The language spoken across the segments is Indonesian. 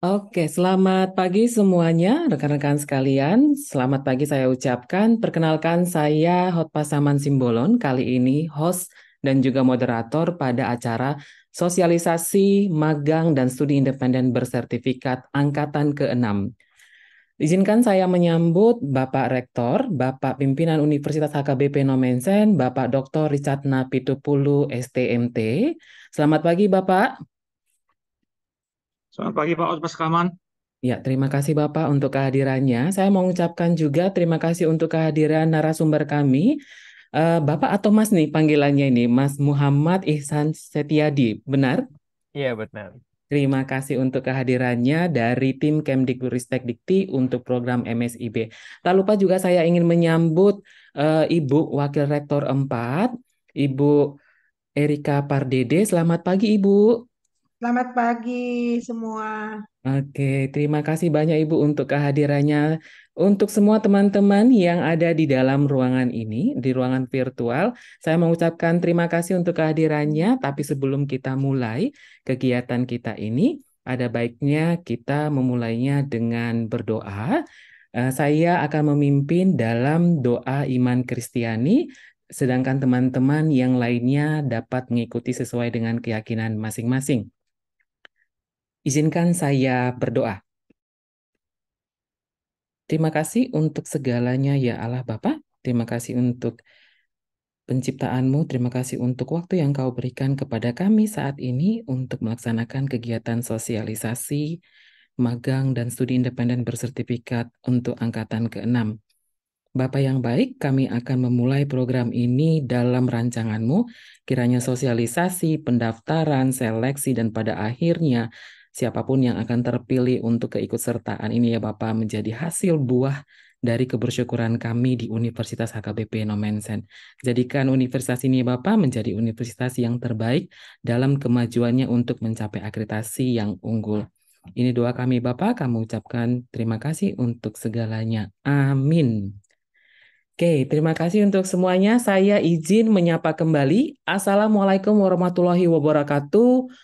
Oke, selamat pagi semuanya, rekan-rekan sekalian. Selamat pagi saya ucapkan. Perkenalkan saya Hotpasaman Simbolon, kali ini host dan juga moderator pada acara sosialisasi magang dan studi independen bersertifikat angkatan ke-6. Izinkan saya menyambut Bapak Rektor, Bapak Pimpinan Universitas HKBP Nomensen, Bapak Dr. Richard Napitupulu, STMT. Selamat pagi, Bapak. Selamat pagi Pak Otmas Kaman. Ya, terima kasih Bapak untuk kehadirannya. Saya mau mengucapkan juga terima kasih untuk kehadiran narasumber kami. Bapak atau Mas nih panggilannya ini, Mas Muhammad Ihsan Setiadi, benar? Iya benar. Terima kasih untuk kehadirannya dari tim Kemdikbudristek Dikti untuk program MSIB. Tak lupa juga saya ingin menyambut Ibu Wakil Rektor 4, Ibu Erika Pardede. Selamat pagi Ibu. Selamat pagi semua. Oke, terima kasih banyak Ibu untuk kehadirannya. Untuk semua teman-teman yang ada di dalam ruangan ini, di ruangan virtual, saya mengucapkan terima kasih untuk kehadirannya. Tapi sebelum kita mulai kegiatan kita ini, ada baiknya kita memulainya dengan berdoa. Saya akan memimpin dalam doa iman Kristiani, sedangkan teman-teman yang lainnya dapat mengikuti sesuai dengan keyakinan masing-masing. Izinkan saya berdoa. Terima kasih untuk segalanya ya Allah Bapa. Terima kasih untuk penciptaan-Mu. Terima kasih untuk waktu yang Kau berikan kepada kami saat ini untuk melaksanakan kegiatan sosialisasi, magang, dan studi independen bersertifikat untuk angkatan ke-6. Bapa yang baik, kami akan memulai program ini dalam rancangan-Mu. Kiranya sosialisasi, pendaftaran, seleksi, dan pada akhirnya siapapun yang akan terpilih untuk keikutsertaan ini ya Bapak menjadi hasil buah dari kebersyukuran kami di Universitas HKBP Nomensen. Jadikan universitas ini ya Bapak menjadi universitas yang terbaik dalam kemajuannya untuk mencapai akreditasi yang unggul. Ini doa kami Bapak, kami ucapkan terima kasih untuk segalanya. Amin. Oke, terima kasih untuk semuanya. Saya izin menyapa kembali. Assalamualaikum warahmatullahi wabarakatuh.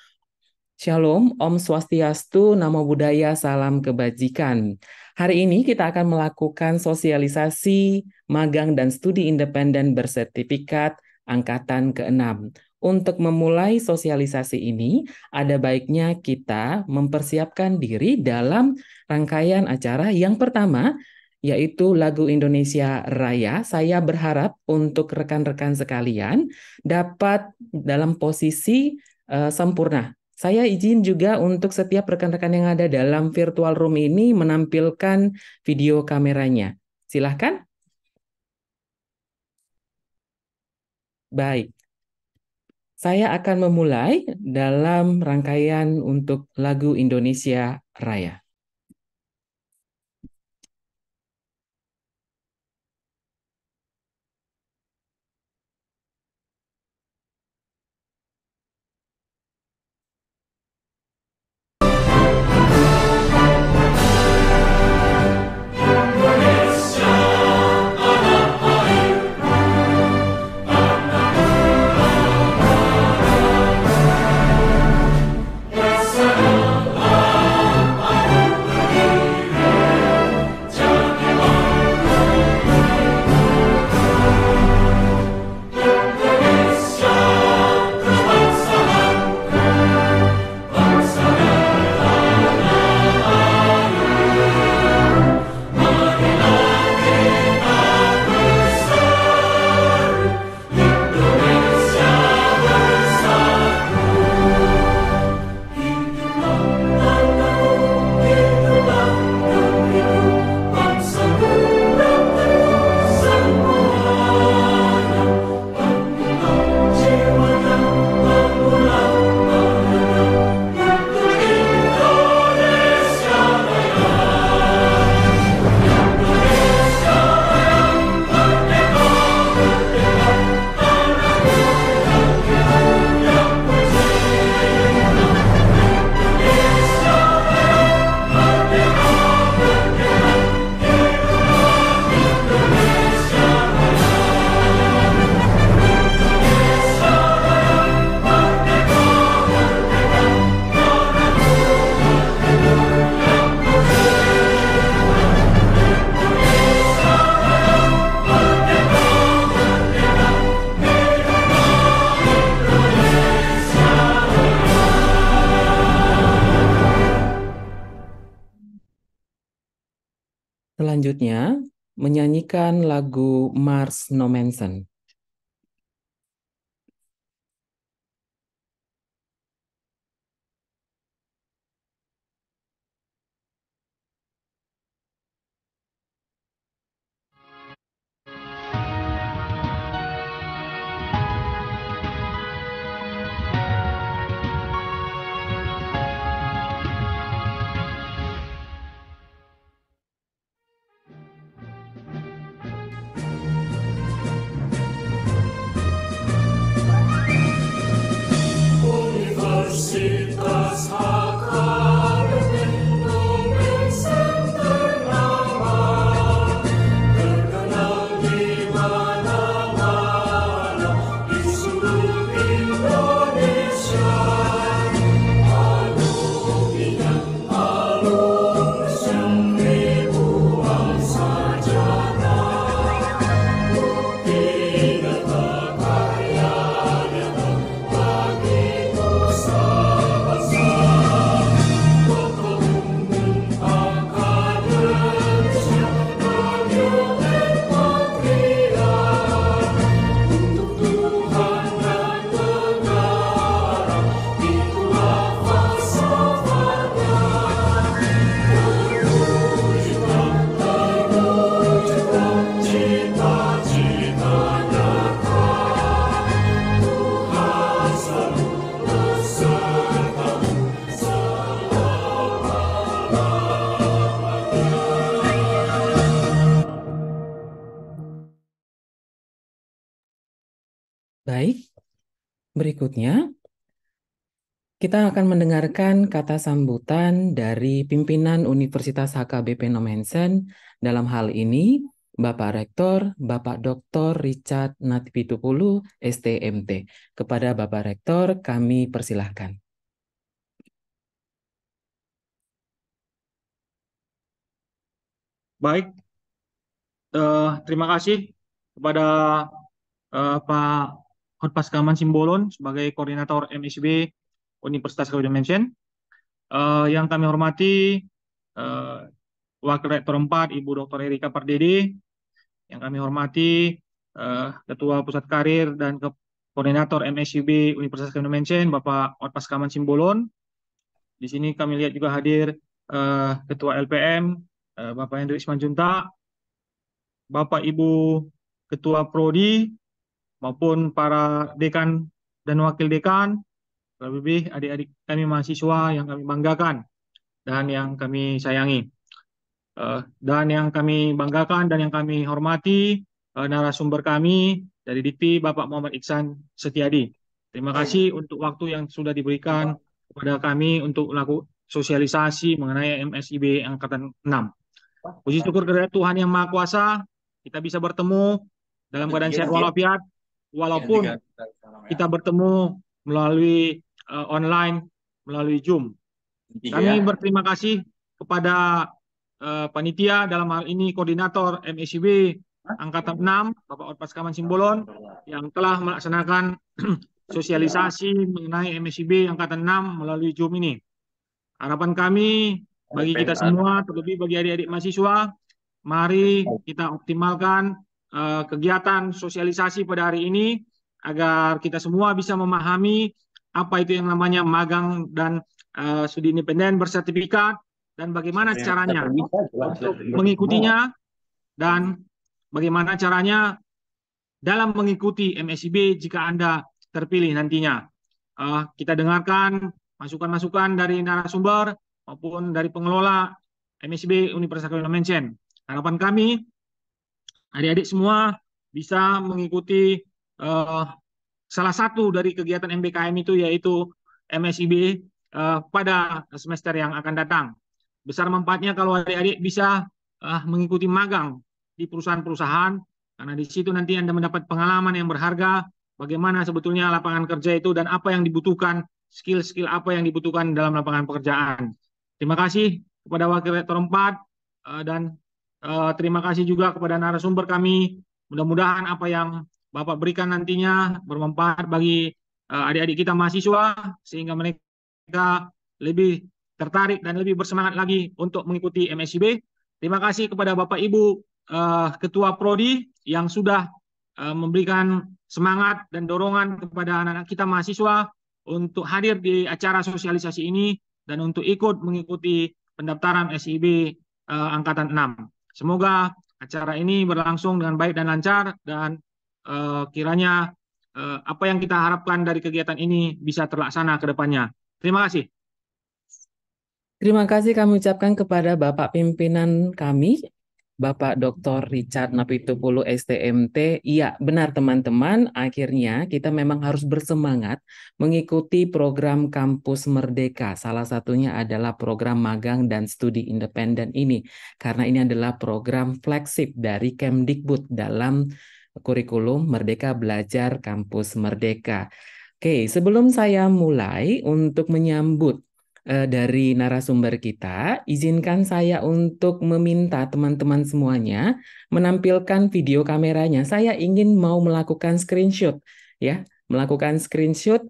Shalom, Om Swastiastu, Namo Buddhaya, Salam Kebajikan. Hari ini kita akan melakukan sosialisasi, magang, dan studi independen bersertifikat angkatan ke-6. Untuk memulai sosialisasi ini, ada baiknya kita mempersiapkan diri dalam rangkaian acara yang pertama, yaitu lagu Indonesia Raya. Saya berharap untuk rekan-rekan sekalian dapat dalam posisi sempurna. Saya izin juga untuk setiap rekan-rekan yang ada dalam virtual room ini menampilkan video kameranya. Silahkan. Baik. Saya akan memulai dalam rangkaian untuk lagu Indonesia Raya. Selanjutnya, menyanyikan lagu Mars No Manson. Universitas HKBP Indonesia ternama, terkenal di mana-mana di seluruh Indonesia. Alumninya alumni ribuan sarjana, bukti nyata karyanya bagi nusa bangsa. Ketua Umum Akademisnya Mario Patria, untuk Tuhan dan negara itulah falsafatnya. Terwujudlah cita-cita nyata, Tuhan selalu besertamu Baik, berikutnya kita akan mendengarkan kata sambutan dari pimpinan Universitas HKBP Nomensen, dalam hal ini Bapak Rektor, Bapak Dr. Richard Natipitupulu, STMT. Kepada Bapak Rektor, kami persilahkan. Baik, terima kasih kepada Pak Hotpaskaman Simbolon sebagai Koordinator MSB Universitas Kabupaten Menshen. Yang kami hormati Wakil Rektor 4 Ibu Dr. Erika Pardede, yang kami hormati Ketua Pusat Karir dan Koordinator MSIB Universitas Kabupaten Menshen Bapak Hotpaskaman Simbolon. Di sini kami lihat juga hadir Ketua LPM Bapak Hendrik Simanjuntak, Bapak Ibu Ketua Prodi maupun para dekan dan wakil dekan, lebih adik-adik kami mahasiswa yang kami banggakan dan yang kami sayangi. Dan yang kami banggakan dan yang kami hormati narasumber kami dari DIPI Bapak Muhammad Iksan Setiadi. Terima kasih untuk waktu yang sudah diberikan kepada kami untuk melakukan sosialisasi mengenai MSIB Angkatan 6. Puji syukur kepada Tuhan Yang Maha Kuasa, kita bisa bertemu dalam keadaan sehat walafiat, walaupun kita bertemu melalui online, melalui Zoom. Kami berterima kasih kepada panitia, dalam hal ini koordinator MSIB Angkatan 6, Bapak Hotpaskaman Simbolon, yang telah melaksanakan sosialisasi mengenai MSIB Angkatan 6 melalui Zoom ini. Harapan kami bagi kita semua, terlebih bagi adik-adik mahasiswa, mari kita optimalkan kegiatan sosialisasi pada hari ini agar kita semua bisa memahami apa itu yang namanya magang dan studi independen bersertifikat dan bagaimana caranya untuk mengikutinya dan bagaimana caranya dalam mengikuti MSIB jika Anda terpilih nantinya. Kita dengarkan masukan-masukan dari narasumber maupun dari pengelola MSIB Universitas Kabupaten Menshen. Harapan kami adik-adik semua bisa mengikuti salah satu dari kegiatan MBKM itu, yaitu MSIB pada semester yang akan datang. Besar manfaatnya kalau adik-adik bisa mengikuti magang di perusahaan-perusahaan, karena di situ nanti Anda mendapat pengalaman yang berharga, bagaimana sebetulnya lapangan kerja itu dan apa yang dibutuhkan, skill-skill apa yang dibutuhkan dalam lapangan pekerjaan. Terima kasih kepada Wakil Rektor 4 dan terima kasih juga kepada narasumber kami. Mudah-mudahan apa yang Bapak berikan nantinya bermanfaat bagi adik-adik kita mahasiswa, sehingga mereka lebih tertarik dan lebih bersemangat lagi untuk mengikuti MSIB. Terima kasih kepada Bapak Ibu Ketua Prodi yang sudah memberikan semangat dan dorongan kepada anak-anak kita mahasiswa untuk hadir di acara sosialisasi ini dan untuk ikut mengikuti pendaftaran SIB Angkatan 6. Semoga acara ini berlangsung dengan baik dan lancar dan kiranya apa yang kita harapkan dari kegiatan ini bisa terlaksana ke depannya. Terima kasih. Terima kasih kami ucapkan kepada Bapak pimpinan kami, Bapak Dr. Richard Napitupulu STMT. Iya, benar teman-teman, akhirnya kita memang harus bersemangat mengikuti program Kampus Merdeka. Salah satunya adalah program magang dan studi independen ini, karena ini adalah program flagship dari Kemdikbud dalam kurikulum Merdeka Belajar Kampus Merdeka. Oke, sebelum saya mulai untuk menyambut dari narasumber kita, izinkan saya untuk meminta teman-teman semuanya menampilkan video kameranya. Saya ingin mau melakukan screenshot, ya, melakukan screenshot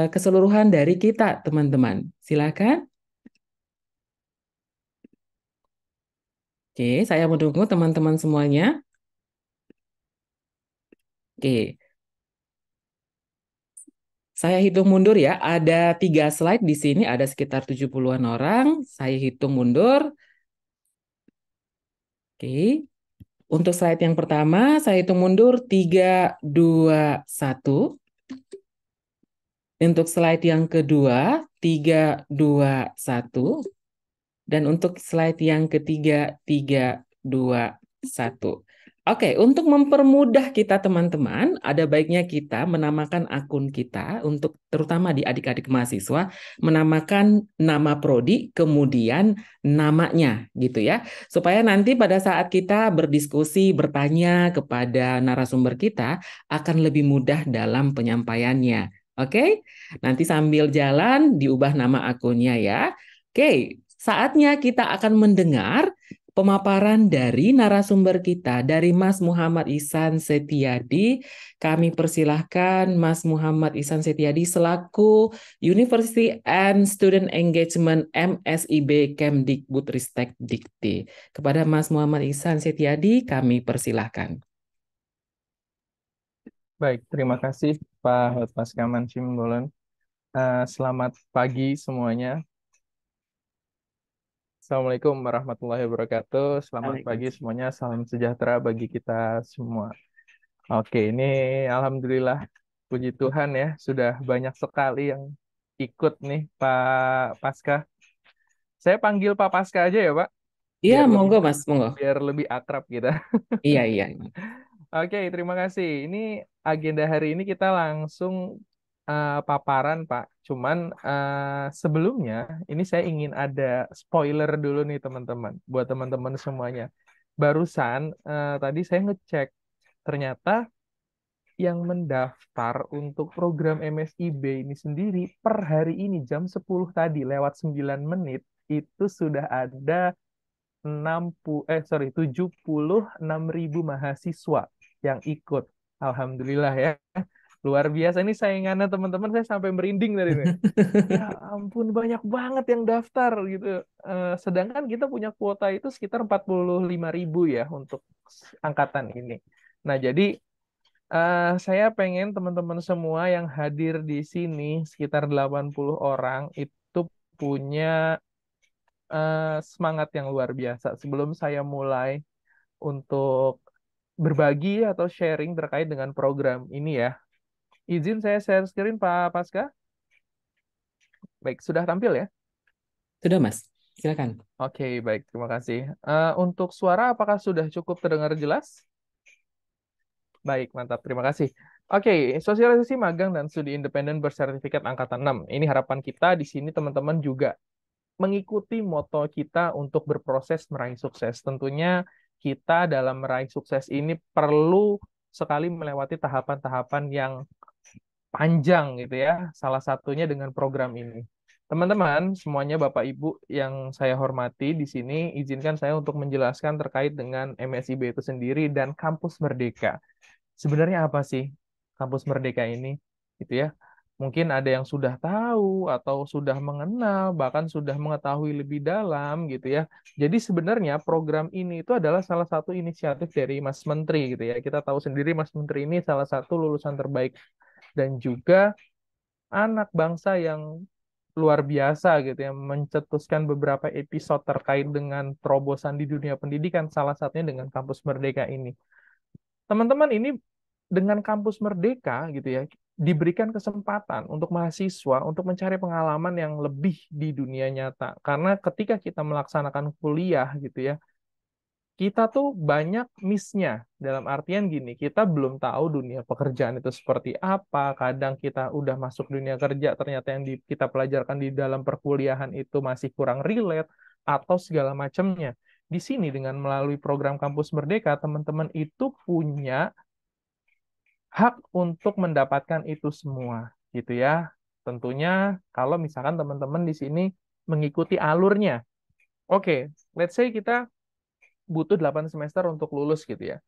keseluruhan dari kita, teman-teman. Silakan. Oke, saya menunggu teman-teman semuanya. Oke. Saya hitung mundur ya, ada 3 slide di sini, ada sekitar 70-an orang. Saya hitung mundur. Oke. Untuk slide yang pertama, saya hitung mundur 3, 2, 1. Untuk slide yang kedua, 3, 2, 1. Dan untuk slide yang ketiga, 3, 2, 1. Oke, untuk mempermudah kita teman-teman, ada baiknya kita menamakan akun kita untuk terutama di adik-adik mahasiswa, menamakan nama prodi, kemudian namanya gitu ya. Supaya nanti pada saat kita berdiskusi, bertanya kepada narasumber kita, akan lebih mudah dalam penyampaiannya. Oke, nanti sambil jalan diubah nama akunnya ya. Oke, saatnya kita akan mendengar pemaparan dari narasumber kita, dari Mas Muhammad Ihsan Setiadi. Kami persilahkan Mas Muhammad Ihsan Setiadi selaku University and Student Engagement MSIB Kemdikbudristek Dikti. Kepada Mas Muhammad Ihsan Setiadi, kami persilahkan. Baik, terima kasih Pak Hotmas Kaman Simbolon. Selamat pagi semuanya. Assalamualaikum warahmatullahi wabarakatuh. Selamat pagi semuanya. Salam sejahtera bagi kita semua. Oke, ini alhamdulillah puji Tuhan ya, sudah banyak sekali yang ikut nih Pak Paskah. Saya panggil Pak Paskah aja ya Pak. Iya, monggo Mas, monggo. Biar lebih akrab kita. Iya, iya. Oke, terima kasih. Ini agenda hari ini kita langsung paparan, Pak. Cuman sebelumnya, ini saya ingin ada spoiler dulu nih, teman-teman. Buat teman-teman semuanya. Barusan, tadi saya ngecek. Ternyata yang mendaftar untuk program MSIB ini sendiri, per hari ini, jam 10 tadi, lewat 9 menit, itu sudah ada 76.000 mahasiswa yang ikut. Alhamdulillah ya. Luar biasa ini saingannya teman-teman, saya sampai merinding tadi nih. Ya ampun, banyak banget yang daftar gitu. Sedangkan kita punya kuota itu sekitar 45.000 ya untuk angkatan ini. Nah, jadi saya pengen teman-teman semua yang hadir di sini sekitar 80 orang itu punya semangat yang luar biasa. Sebelum saya mulai untuk berbagi atau sharing terkait dengan program ini ya. Izin saya share screen Pak Paskah. Baik, sudah tampil ya? Sudah Mas, silakan. Oke, baik, terima kasih. Untuk suara apakah sudah cukup terdengar jelas? Baik, mantap, terima kasih. Oke, sosialisasi magang dan studi independen bersertifikat angkatan 6. Ini harapan kita di sini teman-teman juga mengikuti moto kita untuk berproses meraih sukses. Tentunya kita dalam meraih sukses ini perlu sekali melewati tahapan-tahapan yang panjang gitu ya. Salah satunya dengan program ini. Teman-teman, semuanya Bapak Ibu yang saya hormati di sini, izinkan saya untuk menjelaskan terkait dengan MSIB itu sendiri dan Kampus Merdeka. Sebenarnya apa sih Kampus Merdeka ini? Gitu ya. Mungkin ada yang sudah tahu atau sudah mengenal, bahkan sudah mengetahui lebih dalam gitu ya. Jadi sebenarnya program ini itu adalah salah satu inisiatif dari Mas Menteri gitu ya. Kita tahu sendiri Mas Menteri ini salah satu lulusan terbaik dan juga anak bangsa yang luar biasa gitu ya, mencetuskan beberapa episode terkait dengan terobosan di dunia pendidikan, salah satunya dengan Kampus Merdeka ini. Teman-teman, ini dengan Kampus Merdeka gitu ya, diberikan kesempatan untuk mahasiswa untuk mencari pengalaman yang lebih di dunia nyata. Karena ketika kita melaksanakan kuliah gitu ya, kita tuh banyak miss-nya. Dalam artian gini, kita belum tahu dunia pekerjaan itu seperti apa. Kadang kita udah masuk dunia kerja, ternyata yang kita pelajarkan di dalam perkuliahan itu masih kurang relate, atau segala macamnya. Di sini dengan melalui program Kampus Merdeka, teman-teman itu punya hak untuk mendapatkan itu semua, gitu ya. Tentunya kalau misalkan teman-teman di sini mengikuti alurnya. Oke, let's say kita butuh 8 semester untuk lulus gitu ya.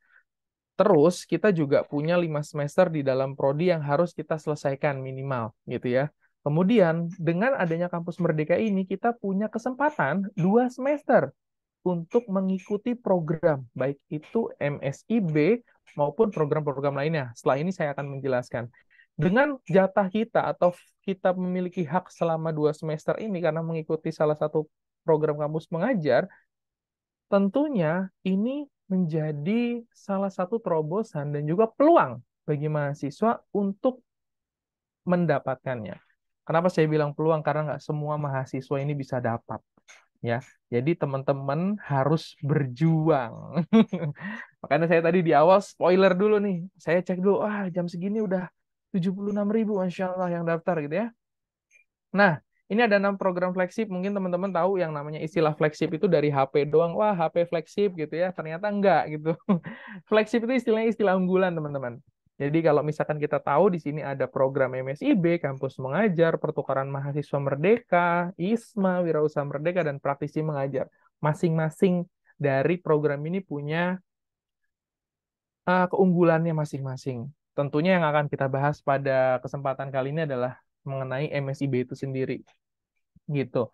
Terus kita juga punya 5 semester di dalam prodi yang harus kita selesaikan minimal gitu ya. Kemudian dengan adanya Kampus Merdeka ini kita punya kesempatan 2 semester untuk mengikuti program, baik itu MSIB maupun program-program lainnya. Setelah ini saya akan menjelaskan. Dengan jatah kita atau kita memiliki hak selama 2 semester ini karena mengikuti salah satu program kampus mengajar, tentunya ini menjadi salah satu terobosan dan juga peluang bagi mahasiswa untuk mendapatkannya. Kenapa saya bilang peluang? Karena nggak semua mahasiswa ini bisa dapat. Ya, jadi teman-teman harus berjuang. Makanya saya tadi di awal spoiler dulu nih. Saya cek dulu, jam segini udah 76.000, Masya Allah yang daftar gitu ya. Nah, ini ada 6 program flagship. Mungkin teman-teman tahu yang namanya istilah flagship itu dari HP doang. Wah, HP flagship gitu ya. Ternyata enggak gitu. Flagship itu istilahnya istilah unggulan, teman-teman. Jadi kalau misalkan kita tahu di sini ada program MSIB, Kampus Mengajar, Pertukaran Mahasiswa Merdeka, ISMA, Wirausaha Merdeka, dan Praktisi Mengajar. Masing-masing dari program ini punya keunggulannya masing-masing. Tentunya yang akan kita bahas pada kesempatan kali ini adalah mengenai MSIB itu sendiri. Gitu.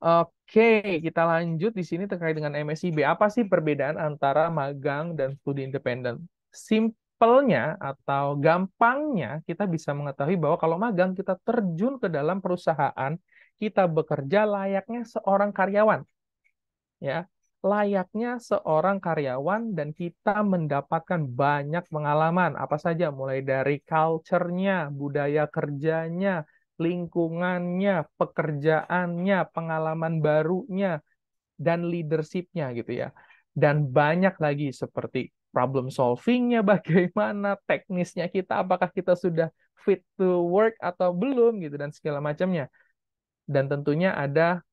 Oke, kita lanjut di sini terkait dengan MSIB. Apa sih perbedaan antara magang dan studi independen? Simpelnya atau gampangnya kita bisa mengetahui bahwa kalau magang kita terjun ke dalam perusahaan, kita bekerja layaknya seorang karyawan, ya. Layaknya seorang karyawan dan kita mendapatkan banyak pengalaman. Apa saja? Mulai dari culture-nya, budaya kerjanya, lingkungannya, pekerjaannya, pengalaman barunya, dan leadership-nya gitu ya. Dan banyak lagi seperti problem solving-nya bagaimana, teknisnya kita, apakah kita sudah fit to work atau belum gitu, dan segala macamnya. Dan tentunya ada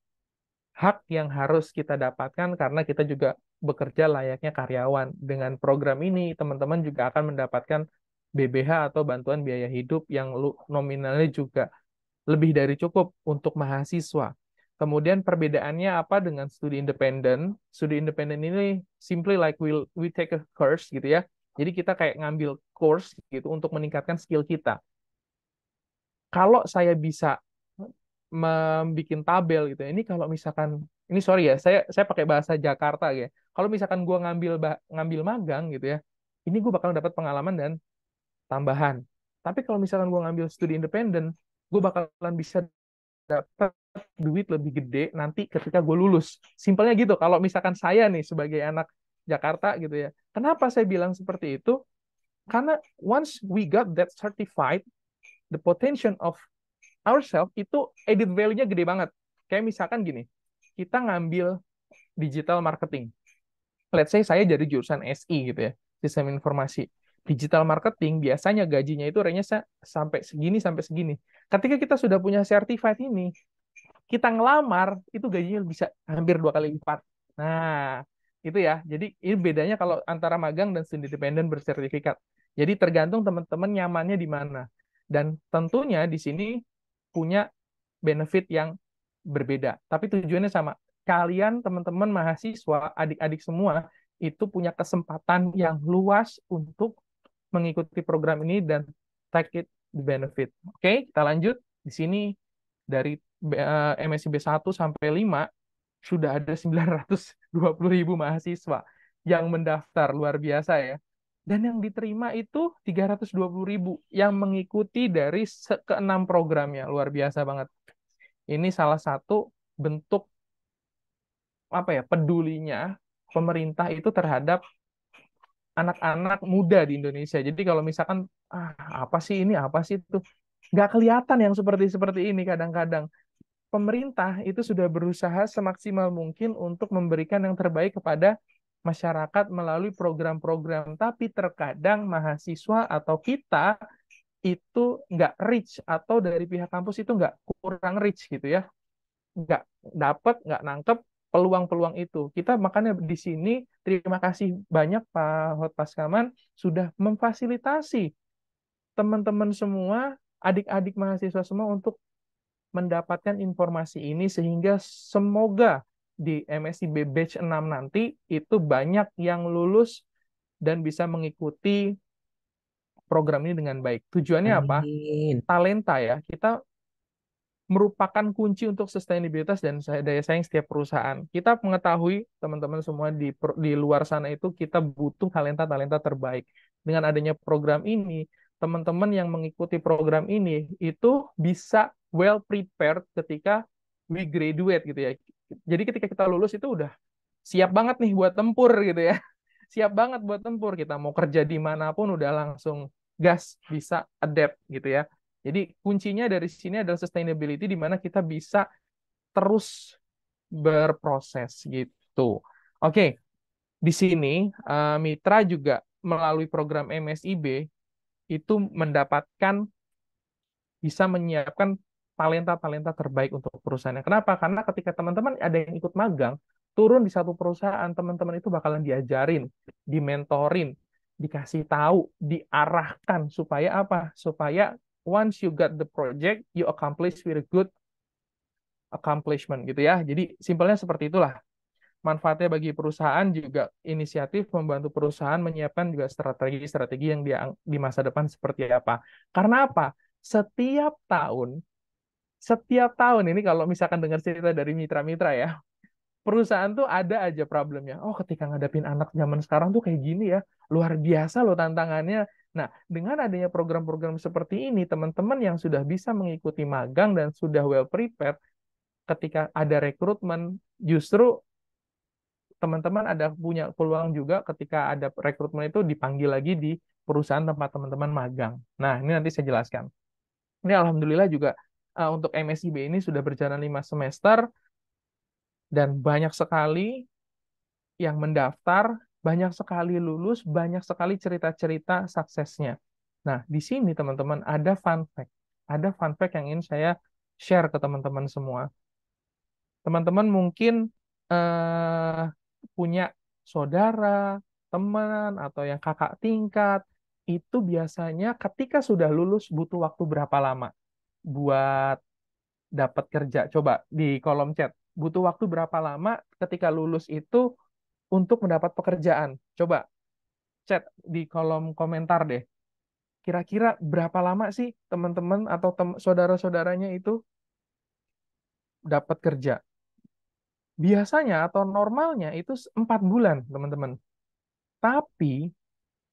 hak yang harus kita dapatkan karena kita juga bekerja layaknya karyawan. Dengan program ini, teman-teman juga akan mendapatkan BBH atau bantuan biaya hidup yang nominalnya juga lebih dari cukup untuk mahasiswa. Kemudian perbedaannya apa dengan studi independen? Studi independen ini simply like we take a course gitu ya. Jadi kita kayak ngambil course gitu untuk meningkatkan skill kita. Kalau saya bisa membuat tabel gitu ya. Ini kalau misalkan ini sorry ya, saya pakai bahasa Jakarta ya. Kalau misalkan gue ngambil magang gitu ya, ini gue bakal dapat pengalaman dan tambahan. Tapi kalau misalkan gue ngambil studi independen, gue bakalan bisa dapat duit lebih gede nanti ketika gue lulus. Simpelnya gitu. Kalau misalkan saya nih sebagai anak Jakarta gitu ya. Kenapa saya bilang seperti itu? Karena once we got that certified, the potential of ourselves itu added value-nya gede banget. Kayak misalkan gini, kita ngambil digital marketing. Let's say saya dari jurusan SI gitu ya, sistem informasi. Digital marketing biasanya gajinya itu range-nya sampai segini. Ketika kita sudah punya certified ini, kita ngelamar itu gajinya bisa hampir 2 kali lipat. Nah, itu ya. Jadi ini bedanya kalau antara magang dan studi independen bersertifikat. Jadi tergantung teman-teman nyamannya di mana. Dan tentunya di sini punya benefit yang berbeda. Tapi tujuannya sama. Kalian teman-teman mahasiswa, adik-adik semua itu punya kesempatan yang luas untuk mengikuti program ini dan take it the benefit. Oke, kita lanjut. Di sini dari MSIB 1 sampai 5 sudah ada 920.000 mahasiswa yang mendaftar, luar biasa ya. Dan yang diterima itu 320.000 yang mengikuti dari ke-6 programnya, luar biasa banget. Ini salah satu bentuk apa ya, pedulinya pemerintah itu terhadap anak-anak muda di Indonesia. Jadi kalau misalkan apa sih ini, apa sih itu, nggak kelihatan yang seperti ini kadang-kadang. Pemerintah itu sudah berusaha semaksimal mungkin untuk memberikan yang terbaik kepada masyarakat melalui program-program, tapi terkadang mahasiswa atau kita itu nggak reach, atau dari pihak kampus itu nggak, kurang reach gitu ya, nggak dapat, nggak nangkep peluang-peluang itu. Kita makanya di sini terima kasih banyak Pak Hotpaskaman sudah memfasilitasi teman-teman semua, adik-adik mahasiswa semua untuk mendapatkan informasi ini, sehingga semoga di MSIB Batch 6 nanti itu banyak yang lulus dan bisa mengikuti program ini dengan baik. Tujuannya apa? Amin. Talenta ya. Kita merupakan kunci untuk sustainabilitas dan daya saing setiap perusahaan. Kita mengetahui teman-teman semua di luar sana itu kita butuh talenta-talenta terbaik. Dengan adanya program ini, teman-teman yang mengikuti program ini itu bisa well prepared ketika we graduate gitu ya. Jadi ketika kita lulus itu udah siap banget nih buat tempur gitu ya. Siap banget buat tempur. Kita mau kerja di manapun udah langsung gas, bisa adapt gitu ya. Jadi kuncinya dari sini adalah sustainability, di mana kita bisa terus berproses gitu. Oke, di sini mitra juga melalui program MSIB itu mendapatkan, bisa menyiapkan talenta-talenta terbaik untuk perusahaannya. Kenapa? Karena ketika teman-teman ada yang ikut magang, turun di satu perusahaan, teman-teman itu bakalan diajarin, dimentorin, dikasih tahu, diarahkan supaya apa? Supaya once you got the project, you accomplish with a good accomplishment gitu ya. Jadi simpelnya seperti itulah. Manfaatnya bagi perusahaan juga, inisiatif membantu perusahaan menyiapkan juga strategi-strategi yang di masa depan seperti apa. Karena apa? Setiap tahun ini kalau misalkan dengar cerita dari mitra-mitra ya, perusahaan tuh ada aja problemnya. Oh, ketika ngadepin anak zaman sekarang tuh kayak gini ya, luar biasa loh tantangannya. Nah, dengan adanya program-program seperti ini, teman-teman yang sudah bisa mengikuti magang dan sudah well prepared, ketika ada rekrutmen, justru teman-teman ada punya peluang juga ketika ada rekrutmen itu dipanggil lagi di perusahaan tempat teman-teman magang. Nah, ini nanti saya jelaskan. Ini alhamdulillah juga untuk MSIB ini sudah berjalan 5 semester dan banyak sekali yang mendaftar, banyak sekali lulus, banyak sekali cerita-cerita suksesnya. Nah, di sini teman-teman ada fun fact. Ada fun fact yang ingin saya share ke teman-teman semua. Teman-teman mungkin punya saudara, teman, atau yang kakak tingkat, itu biasanya ketika sudah lulus butuh waktu berapa lama buat dapat kerja? Coba di kolom chat. Butuh waktu berapa lama ketika lulus itu untuk mendapat pekerjaan? Coba chat di kolom komentar deh. Kira-kira berapa lama sih teman-teman atau saudara-saudaranya itu dapat kerja? Biasanya atau normalnya itu 4 bulan, teman-teman. Tapi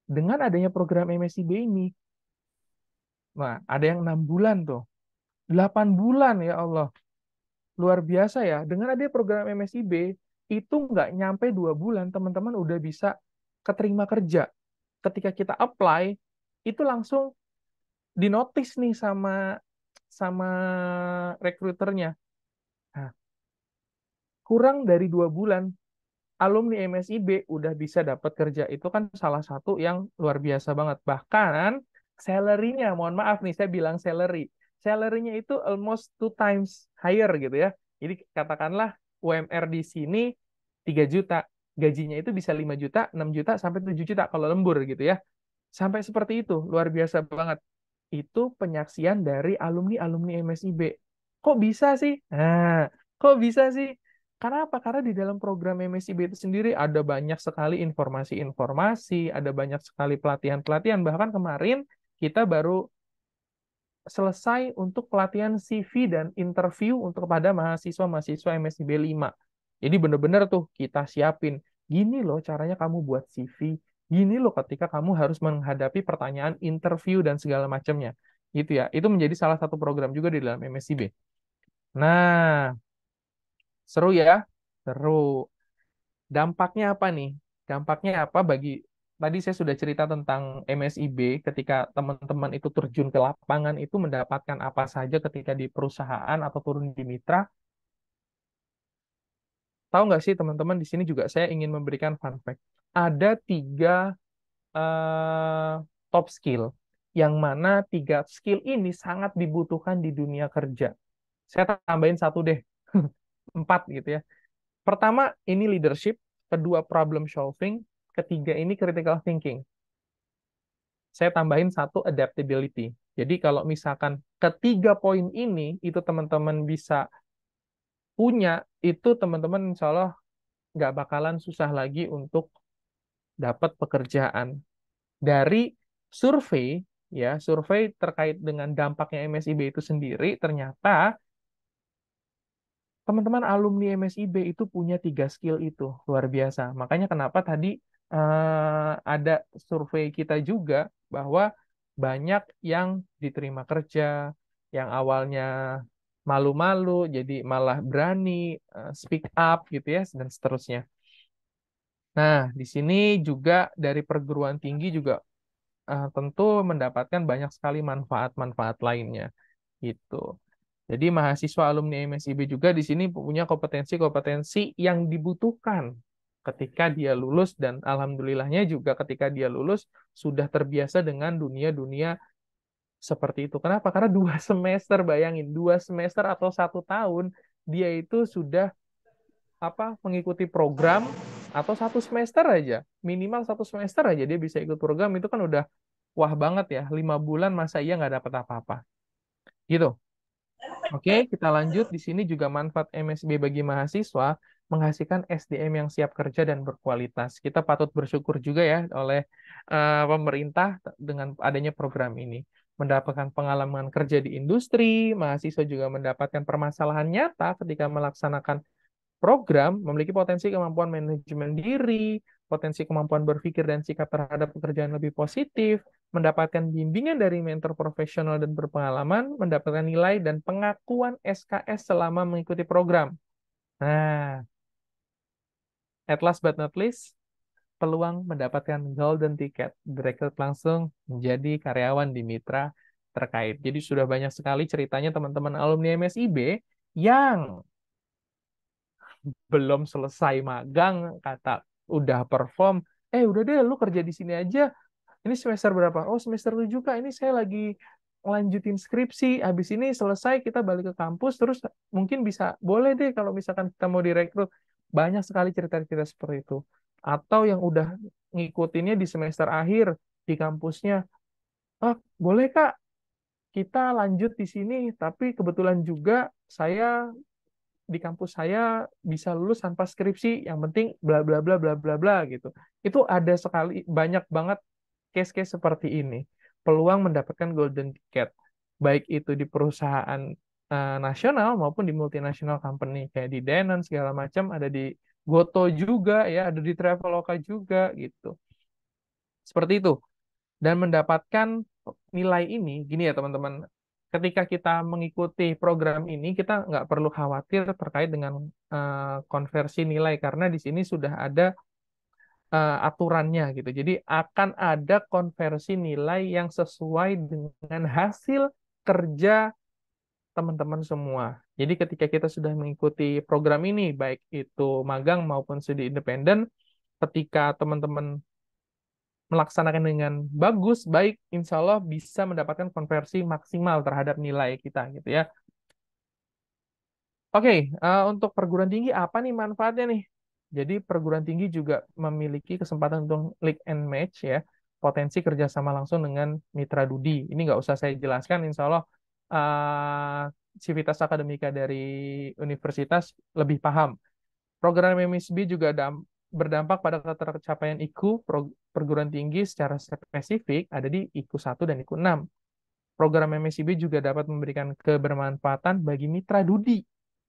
dengan adanya program MSIB ini, nah ada yang 6 bulan tuh, 8 bulan ya Allah. Luar biasa ya. Dengan adanya program MSIB, itu nggak nyampe 2 bulan, teman-teman udah bisa keterima kerja. Ketika kita apply, itu langsung dinotis nih sama sama rekruternya. Nah, kurang dari 2 bulan, alumni MSIB udah bisa dapat kerja. Itu kan salah satu yang luar biasa banget. Bahkan salary-nya, mohon maaf nih saya bilang salary. Salary-nya itu almost 2 times higher gitu ya. Jadi katakanlah UMR di sini 3 juta. Gajinya itu bisa 5 juta, 6 juta, sampai 7 juta kalau lembur gitu ya. Sampai seperti itu, luar biasa banget. Itu penyaksian dari alumni-alumni MSIB. Kok bisa sih? Nah, kok bisa sih? Karena apa? Karena di dalam program MSIB itu sendiri ada banyak sekali informasi-informasi, ada banyak sekali pelatihan-pelatihan. Bahkan kemarin kita baru selesai untuk pelatihan CV dan interview untuk kepada mahasiswa-mahasiswa MSIB 5. Jadi benar-benar tuh kita siapin, gini loh caranya kamu buat CV, gini loh ketika kamu harus menghadapi pertanyaan interview dan segala macamnya. Gitu ya. Itu menjadi salah satu program juga di dalam MSIB. Nah, seru ya? Seru. Dampaknya apa nih? Dampaknya apa bagi tadi saya sudah cerita tentang MSIB ketika teman-teman itu terjun ke lapangan itu mendapatkan apa saja ketika di perusahaan atau turun di mitra. Tahu nggak sih teman-teman di sini juga saya ingin memberikan fun fact. Ada 3 eh, top skill yang mana 3 skill ini sangat dibutuhkan di dunia kerja. Saya tambahin satu deh, 4 gitu ya. Pertama ini leadership, kedua problem solving, ketiga ini critical thinking. Saya tambahin satu adaptability. Jadi kalau misalkan ketiga poin ini itu teman-teman bisa punya, itu teman-teman insya Allah nggak bakalan susah lagi untuk dapat pekerjaan. Dari survei, ya survei terkait dengan dampaknya MSIB itu sendiri, ternyata teman-teman alumni MSIB itu punya 3 skill itu luar biasa. Makanya kenapa tadi ada survei kita juga bahwa banyak yang diterima kerja, yang awalnya malu-malu jadi malah berani speak up gitu ya dan seterusnya. Nah, di sini juga dari perguruan tinggi juga tentu mendapatkan banyak sekali manfaat-manfaat lainnya gitu. Jadi mahasiswa alumni MSIB juga di sini punya kompetensi-kompetensi yang dibutuhkan ketika dia lulus dan alhamdulillahnya juga ketika dia lulus sudah terbiasa dengan dunia-dunia seperti itu. Kenapa? Karena 2 semester, bayangin 2 semester atau 1 tahun dia itu sudah mengikuti program atau 1 semester aja, minimal 1 semester aja dia bisa ikut program itu kan udah wah banget ya. 5 bulan masa iya nggak dapat apa-apa, gitu. Oke, kita lanjut. Di sini juga manfaat MSB bagi mahasiswa menghasilkan SDM yang siap kerja dan berkualitas. Kita patut bersyukur juga ya oleh pemerintah dengan adanya program ini. Mendapatkan pengalaman kerja di industri, mahasiswa juga mendapatkan permasalahan nyata ketika melaksanakan program, memiliki potensi kemampuan manajemen diri, potensi kemampuan berpikir dan sikap terhadap pekerjaan lebih positif, mendapatkan bimbingan dari mentor profesional dan berpengalaman, mendapatkan nilai dan pengakuan SKS selama mengikuti program. Nah, at last but not least, peluang mendapatkan golden ticket, direkrut langsung menjadi karyawan di mitra terkait. Jadi sudah banyak sekali ceritanya teman-teman alumni MSIB yang belum selesai magang, kata udah perform, udah deh lu kerja di sini aja. Ini semester berapa? Oh, semester 7 Kak. Ini saya lagi lanjutin skripsi. Habis ini selesai kita balik ke kampus terus mungkin bisa boleh deh kalau misalkan kita mau direkrut. Banyak sekali cerita-cerita seperti itu. Atau yang udah ngikutinnya di semester akhir di kampusnya. Oh, boleh Kak, kita lanjut di sini, tapi kebetulan juga saya di kampus saya bisa lulus tanpa skripsi, yang penting bla bla bla bla bla bla gitu. Itu ada sekali banyak banget case-case seperti ini. Peluang mendapatkan golden ticket baik itu di perusahaan nasional maupun di multinational company kayak di Danone segala macam, ada di Goto juga ya, ada di Traveloka juga gitu. Seperti itu. Dan mendapatkan nilai ini, gini ya teman-teman, ketika kita mengikuti program ini, kita nggak perlu khawatir terkait dengan konversi nilai, karena di sini sudah ada aturannya gitu. Jadi akan ada konversi nilai yang sesuai dengan hasil kerja teman-teman semua. Jadi ketika kita sudah mengikuti program ini, baik itu magang maupun studi independen, ketika teman-teman melaksanakan dengan bagus, baik, insya Allah bisa mendapatkan konversi maksimal terhadap nilai kita gitu ya. Oke, untuk perguruan tinggi apa nih manfaatnya nih? Jadi perguruan tinggi juga memiliki kesempatan untuk link and match ya, potensi kerjasama langsung dengan mitra Dudi. Ini nggak usah saya jelaskan, insya Allah Civitas Akademika dari universitas lebih paham. Program MSB juga berdampak pada ketercapaian IQ perguruan tinggi secara spesifik ada di IQ 1 dan IQ 6. Program MSIB juga dapat memberikan kebermanfaatan bagi mitra Dudi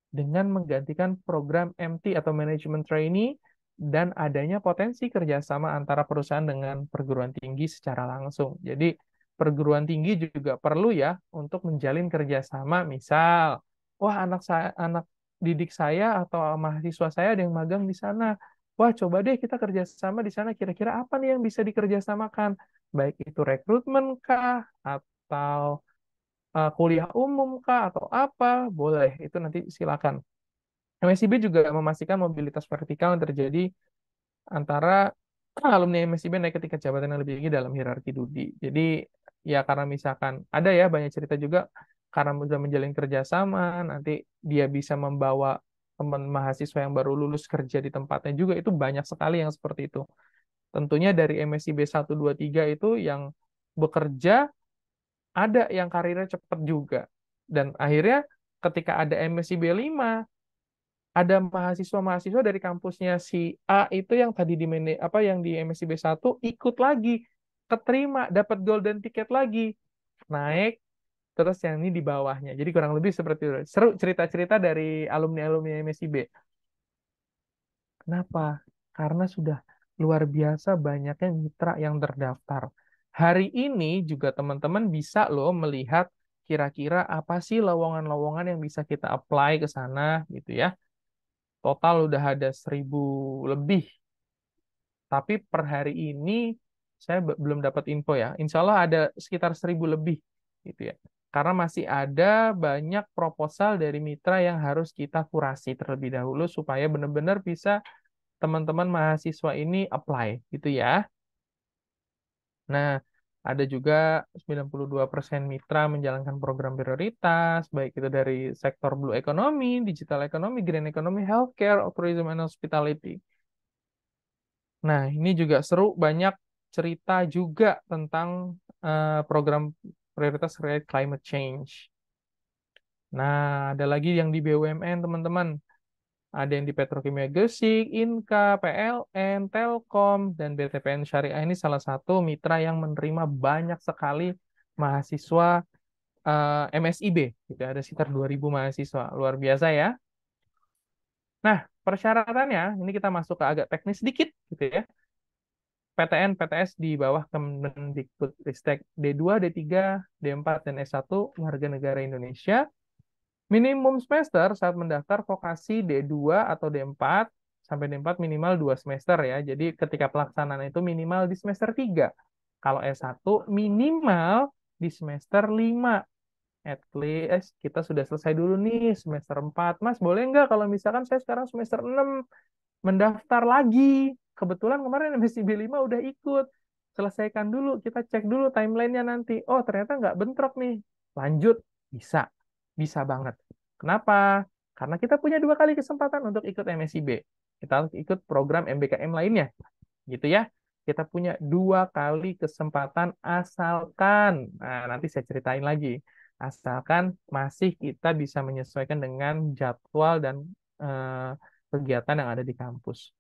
dengan menggantikan program MT atau Management Trainee dan adanya potensi kerjasama antara perusahaan dengan perguruan tinggi secara langsung. Jadi perguruan tinggi juga perlu ya untuk menjalin kerjasama. Misal, wah anak didik saya atau mahasiswa saya ada yang magang di sana. Wah, coba deh kita kerjasama di sana. Kira-kira apa nih yang bisa dikerjasamakan? Baik itu rekrutmen kah atau kuliah umum kah atau apa? Boleh, itu nanti silakan. MSIB juga memastikan mobilitas vertikal yang terjadi antara alumni MSIB naik ke tingkat jabatan yang lebih tinggi dalam hierarki Dudi. Jadi ya karena misalkan ada ya banyak cerita juga karena sudah menjalin kerjasama, nanti dia bisa membawa teman mahasiswa yang baru lulus kerja di tempatnya juga, itu banyak sekali yang seperti itu. Tentunya dari MSIB 1, 2, 3 itu yang bekerja ada yang karirnya cepat juga. Dan akhirnya ketika ada MSIB 5, ada mahasiswa-mahasiswa dari kampusnya si A itu yang tadi yang di MSIB 1 ikut lagi, keterima, dapat golden ticket lagi, naik, terus yang ini di bawahnya. Jadi kurang lebih seperti itu. Seru cerita-cerita dari alumni-alumni MSIB. Kenapa? Karena sudah luar biasa banyaknya mitra yang terdaftar. Hari ini juga teman-teman bisa loh melihat kira-kira apa sih lowongan-lowongan yang bisa kita apply ke sana gitu ya. Total udah ada 1.000 lebih. Tapi per hari ini saya belum dapat info ya. Insya Allah ada sekitar 1.000 lebih gitu ya. Karena masih ada banyak proposal dari mitra yang harus kita kurasi terlebih dahulu supaya benar-benar bisa teman-teman mahasiswa ini apply gitu ya. Nah, ada juga 92% mitra menjalankan program prioritas, baik itu dari sektor blue economy, digital economy, green economy, healthcare, tourism and hospitality. Nah, ini juga seru, banyak cerita juga tentang program prioritas terkait climate change. Nah, ada lagi yang di BUMN, teman-teman. Ada yang di Petrokimia Gresik, Inka, PLN, Telkom, dan BTPN Syariah ini salah satu mitra yang menerima banyak sekali mahasiswa MSIB. Gitu. Ada sekitar 2.000 mahasiswa. Luar biasa ya. Nah, persyaratannya, ini kita masuk ke agak teknis sedikit. Gitu ya. PTN, PTS di bawah Kemendikbudristek D2, D3, D4, dan S1 warga negara Indonesia. Minimum semester saat mendaftar vokasi D2 atau D4 sampai D4 minimal 2 semester ya. Jadi ketika pelaksanaan itu minimal di semester 3. Kalau S1 minimal di semester 5. At least kita sudah selesai dulu nih semester 4. Mas, boleh nggak kalau misalkan saya sekarang semester 6 mendaftar lagi? Kebetulan kemarin MSIB 5 udah ikut. Selesaikan dulu, kita cek dulu timelinenya nanti. Oh, ternyata nggak bentrok nih. Lanjut, bisa. Bisa banget. Kenapa? Karena kita punya 2 kali kesempatan untuk ikut MSIB. Kita ikut program MBKM lainnya. Gitu ya. Kita punya 2 kali kesempatan asalkan. Nah, nanti saya ceritain lagi. Asalkan masih kita bisa menyesuaikan dengan jadwal dan kegiatan yang ada di kampus.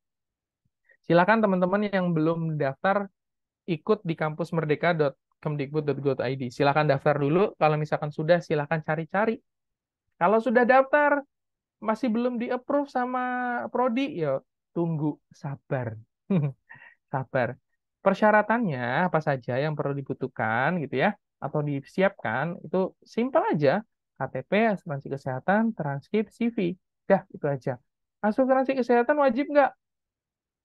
Silakan teman-teman yang belum daftar ikut di kampusmerdeka.kemdikbud.go.id. Silakan daftar dulu. Kalau misalkan sudah, silakan cari-cari. Kalau sudah daftar, masih belum di-approve sama Prodi, ya tunggu, sabar. Sabar. Persyaratannya apa saja yang perlu dibutuhkan gitu ya, atau disiapkan, itu simpel aja. KTP, asuransi kesehatan, transkrip, CV. Dah, itu aja. Asuransi kesehatan wajib nggak?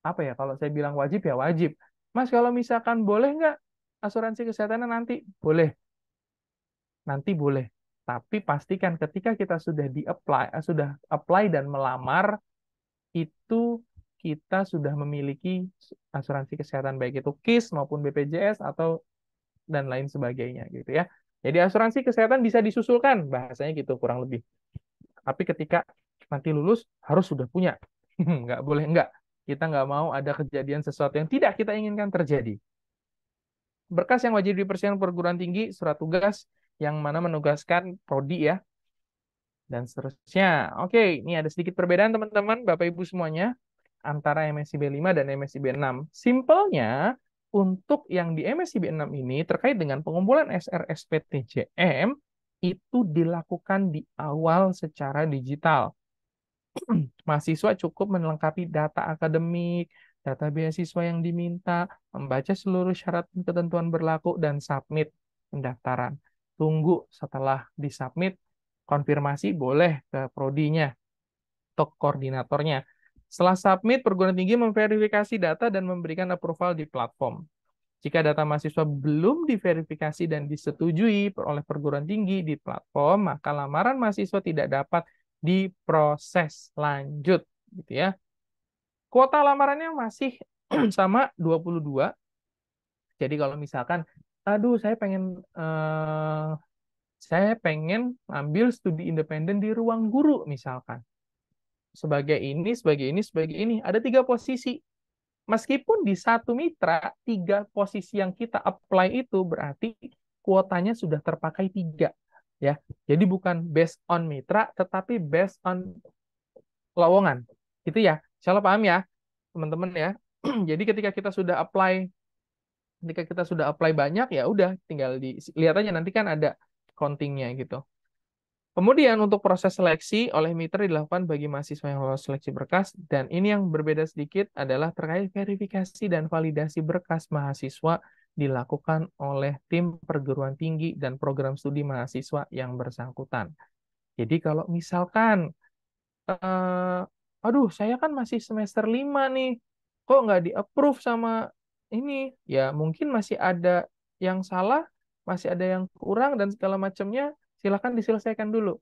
Apa ya, kalau saya bilang wajib ya wajib. Mas, kalau misalkan boleh nggak asuransi kesehatannya nanti? Boleh. Nanti boleh. Tapi pastikan ketika kita sudah sudah apply dan melamar, itu kita sudah memiliki asuransi kesehatan baik itu KIS maupun BPJS atau dan lain sebagainya gitu ya. Jadi asuransi kesehatan bisa disusulkan, bahasanya gitu kurang lebih. Tapi ketika nanti lulus harus sudah punya. Nggak boleh nggak. Kita nggak mau ada kejadian sesuatu yang tidak kita inginkan terjadi. Berkas yang wajib dipersiapkan perguruan tinggi, surat tugas yang mana menugaskan prodi ya, dan seterusnya. Oke, ini ada sedikit perbedaan teman-teman, Bapak Ibu semuanya, antara MSIB 5 dan MSIB 6. Simpelnya, untuk yang di MSIB 6 ini terkait dengan pengumpulan SR-SPTJM itu dilakukan di awal secara digital. Mahasiswa cukup melengkapi data akademik, data beasiswa yang diminta, membaca seluruh syarat dan ketentuan berlaku, dan submit pendaftaran. Tunggu setelah disubmit, konfirmasi boleh ke prodinya atau koordinatornya. Setelah submit, perguruan tinggi memverifikasi data dan memberikan approval di platform. Jika data mahasiswa belum diverifikasi dan disetujui oleh perguruan tinggi di platform, maka lamaran mahasiswa tidak dapat diproses lanjut, gitu ya. Kuota lamarannya masih sama 22. Jadi kalau misalkan, aduh saya pengen ambil studi independen di ruang guru misalkan. Sebagai ini, sebagai ini, sebagai ini. Ada 3 posisi. Meskipun di satu mitra, 3 posisi yang kita apply itu berarti kuotanya sudah terpakai 3. Ya. Jadi bukan based on mitra, tetapi based on lowongan. Gitu ya. Insya Allah paham ya, teman-teman ya. Jadi ketika kita sudah apply banyak, ya udah tinggal lihat aja nanti kan ada countingnya gitu. Kemudian untuk proses seleksi oleh mitra dilakukan bagi mahasiswa yang lolos seleksi berkas, dan ini yang berbeda sedikit adalah terkait verifikasi dan validasi berkas mahasiswa dilakukan oleh tim perguruan tinggi dan program studi mahasiswa yang bersangkutan. Jadi kalau misalkan, aduh saya kan masih semester 5 nih, kok nggak di-approve sama ini? Ya mungkin masih ada yang salah, masih ada yang kurang, dan segala macamnya silakan diselesaikan dulu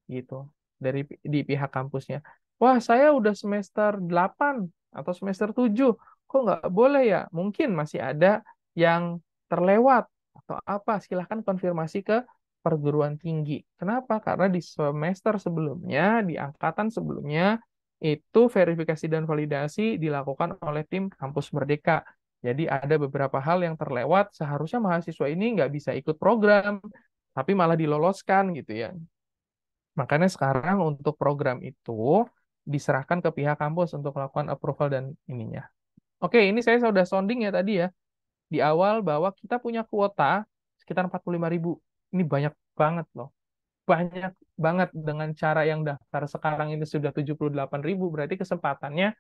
gitu di pihak kampusnya. Wah, saya udah semester 8 atau semester 7, kok nggak boleh ya? Mungkin masih ada yang terlewat atau apa, silahkan konfirmasi ke perguruan tinggi. Kenapa? Karena di semester sebelumnya, di angkatan sebelumnya, itu verifikasi dan validasi dilakukan oleh tim Kampus Merdeka. Jadi ada beberapa hal yang terlewat, seharusnya mahasiswa ini nggak bisa ikut program, tapi malah diloloskan gitu ya. Makanya sekarang untuk program itu diserahkan ke pihak kampus untuk melakukan approval dan ininya. Oke, ini saya sudah sounding ya tadi ya, di awal bahwa kita punya kuota sekitar 45.000. Ini banyak banget loh. Banyak banget dengan cara yang daftar sekarang ini sudah 78.000, berarti kesempatannya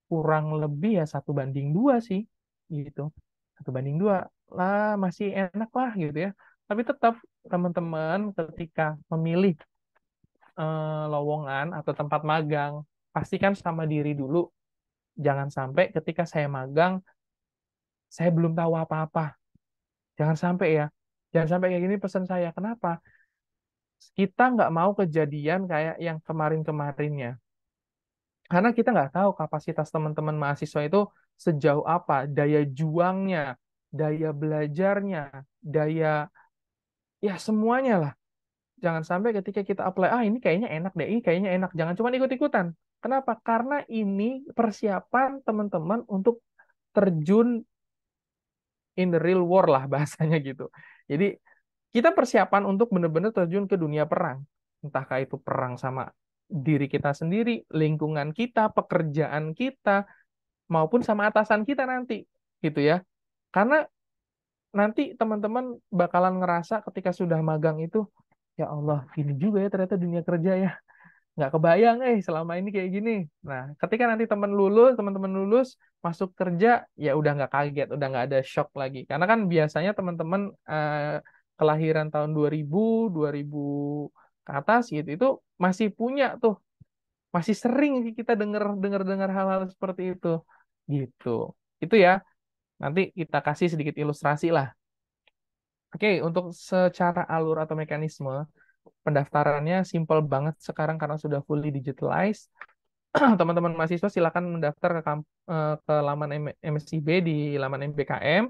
kurang lebih ya 1:2 sih, gitu. 1:2 lah, masih enak lah gitu ya. Tapi tetap teman-teman ketika memilih lowongan atau tempat magang, pastikan sama diri dulu. Jangan sampai ketika saya magang, saya belum tahu apa-apa. Jangan sampai ya. Jangan sampai kayak gini pesan saya. Kenapa? Kita nggak mau kejadian kayak yang kemarin-kemarinnya. Karena kita nggak tahu kapasitas teman-teman mahasiswa itu sejauh apa, daya juangnya, daya belajarnya, daya, ya semuanya lah. Jangan sampai ketika kita apply, ini kayaknya enak deh, ini kayaknya enak. Jangan cuma ikut-ikutan. Kenapa? Karena ini persiapan teman-teman untuk terjun in the real war lah bahasanya gitu. Jadi kita persiapan untuk benar-benar terjun ke dunia perang. Entahkah itu perang sama diri kita sendiri, lingkungan kita, pekerjaan kita, maupun sama atasan kita nanti. Gitu ya. Karena nanti teman-teman bakalan ngerasa ketika sudah magang itu, ya Allah, gini juga ya ternyata dunia kerja ya. Nggak kebayang, selama ini kayak gini. Nah, ketika nanti teman-teman lulus, masuk kerja, ya udah nggak kaget, udah nggak ada shock lagi. Karena kan biasanya teman-teman kelahiran tahun 2000, 2000 ke atas gitu, itu masih punya tuh, masih sering sih kita dengar hal-hal seperti itu. Gitu. Itu ya, nanti kita kasih sedikit ilustrasi lah. Oke, untuk secara alur atau mekanisme, pendaftarannya simple banget sekarang karena sudah fully digitalized. Teman-teman mahasiswa silakan mendaftar ke laman MSIB di laman MBKM.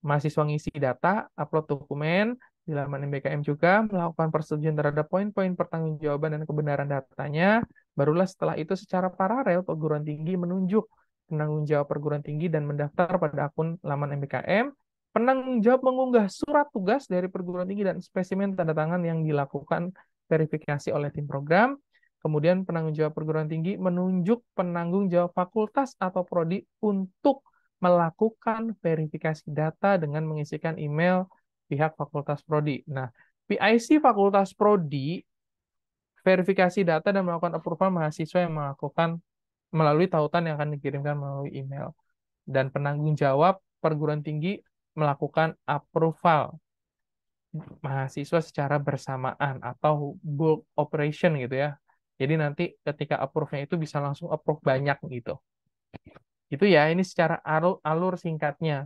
Mahasiswa ngisi data, upload dokumen di laman MBKM juga, melakukan persetujuan terhadap poin-poin pertanggungjawaban dan kebenaran datanya. Barulah setelah itu secara paralel perguruan tinggi menunjuk penanggung jawab perguruan tinggi dan mendaftar pada akun laman MBKM. Penanggung jawab mengunggah surat tugas dari perguruan tinggi dan spesimen tanda tangan yang dilakukan verifikasi oleh tim program. Kemudian penanggung jawab perguruan tinggi menunjuk penanggung jawab fakultas atau prodi untuk melakukan verifikasi data dengan mengisikan email pihak Fakultas Prodi. Nah, PIC Fakultas Prodi verifikasi data dan melakukan approval mahasiswa yang melakukan melalui tautan yang akan dikirimkan melalui email. Dan penanggung jawab perguruan tinggi melakukan approval mahasiswa secara bersamaan atau bulk operation gitu ya. Jadi nanti ketika approve-nya itu bisa langsung approve banyak gitu. Itu ya, ini secara alur singkatnya.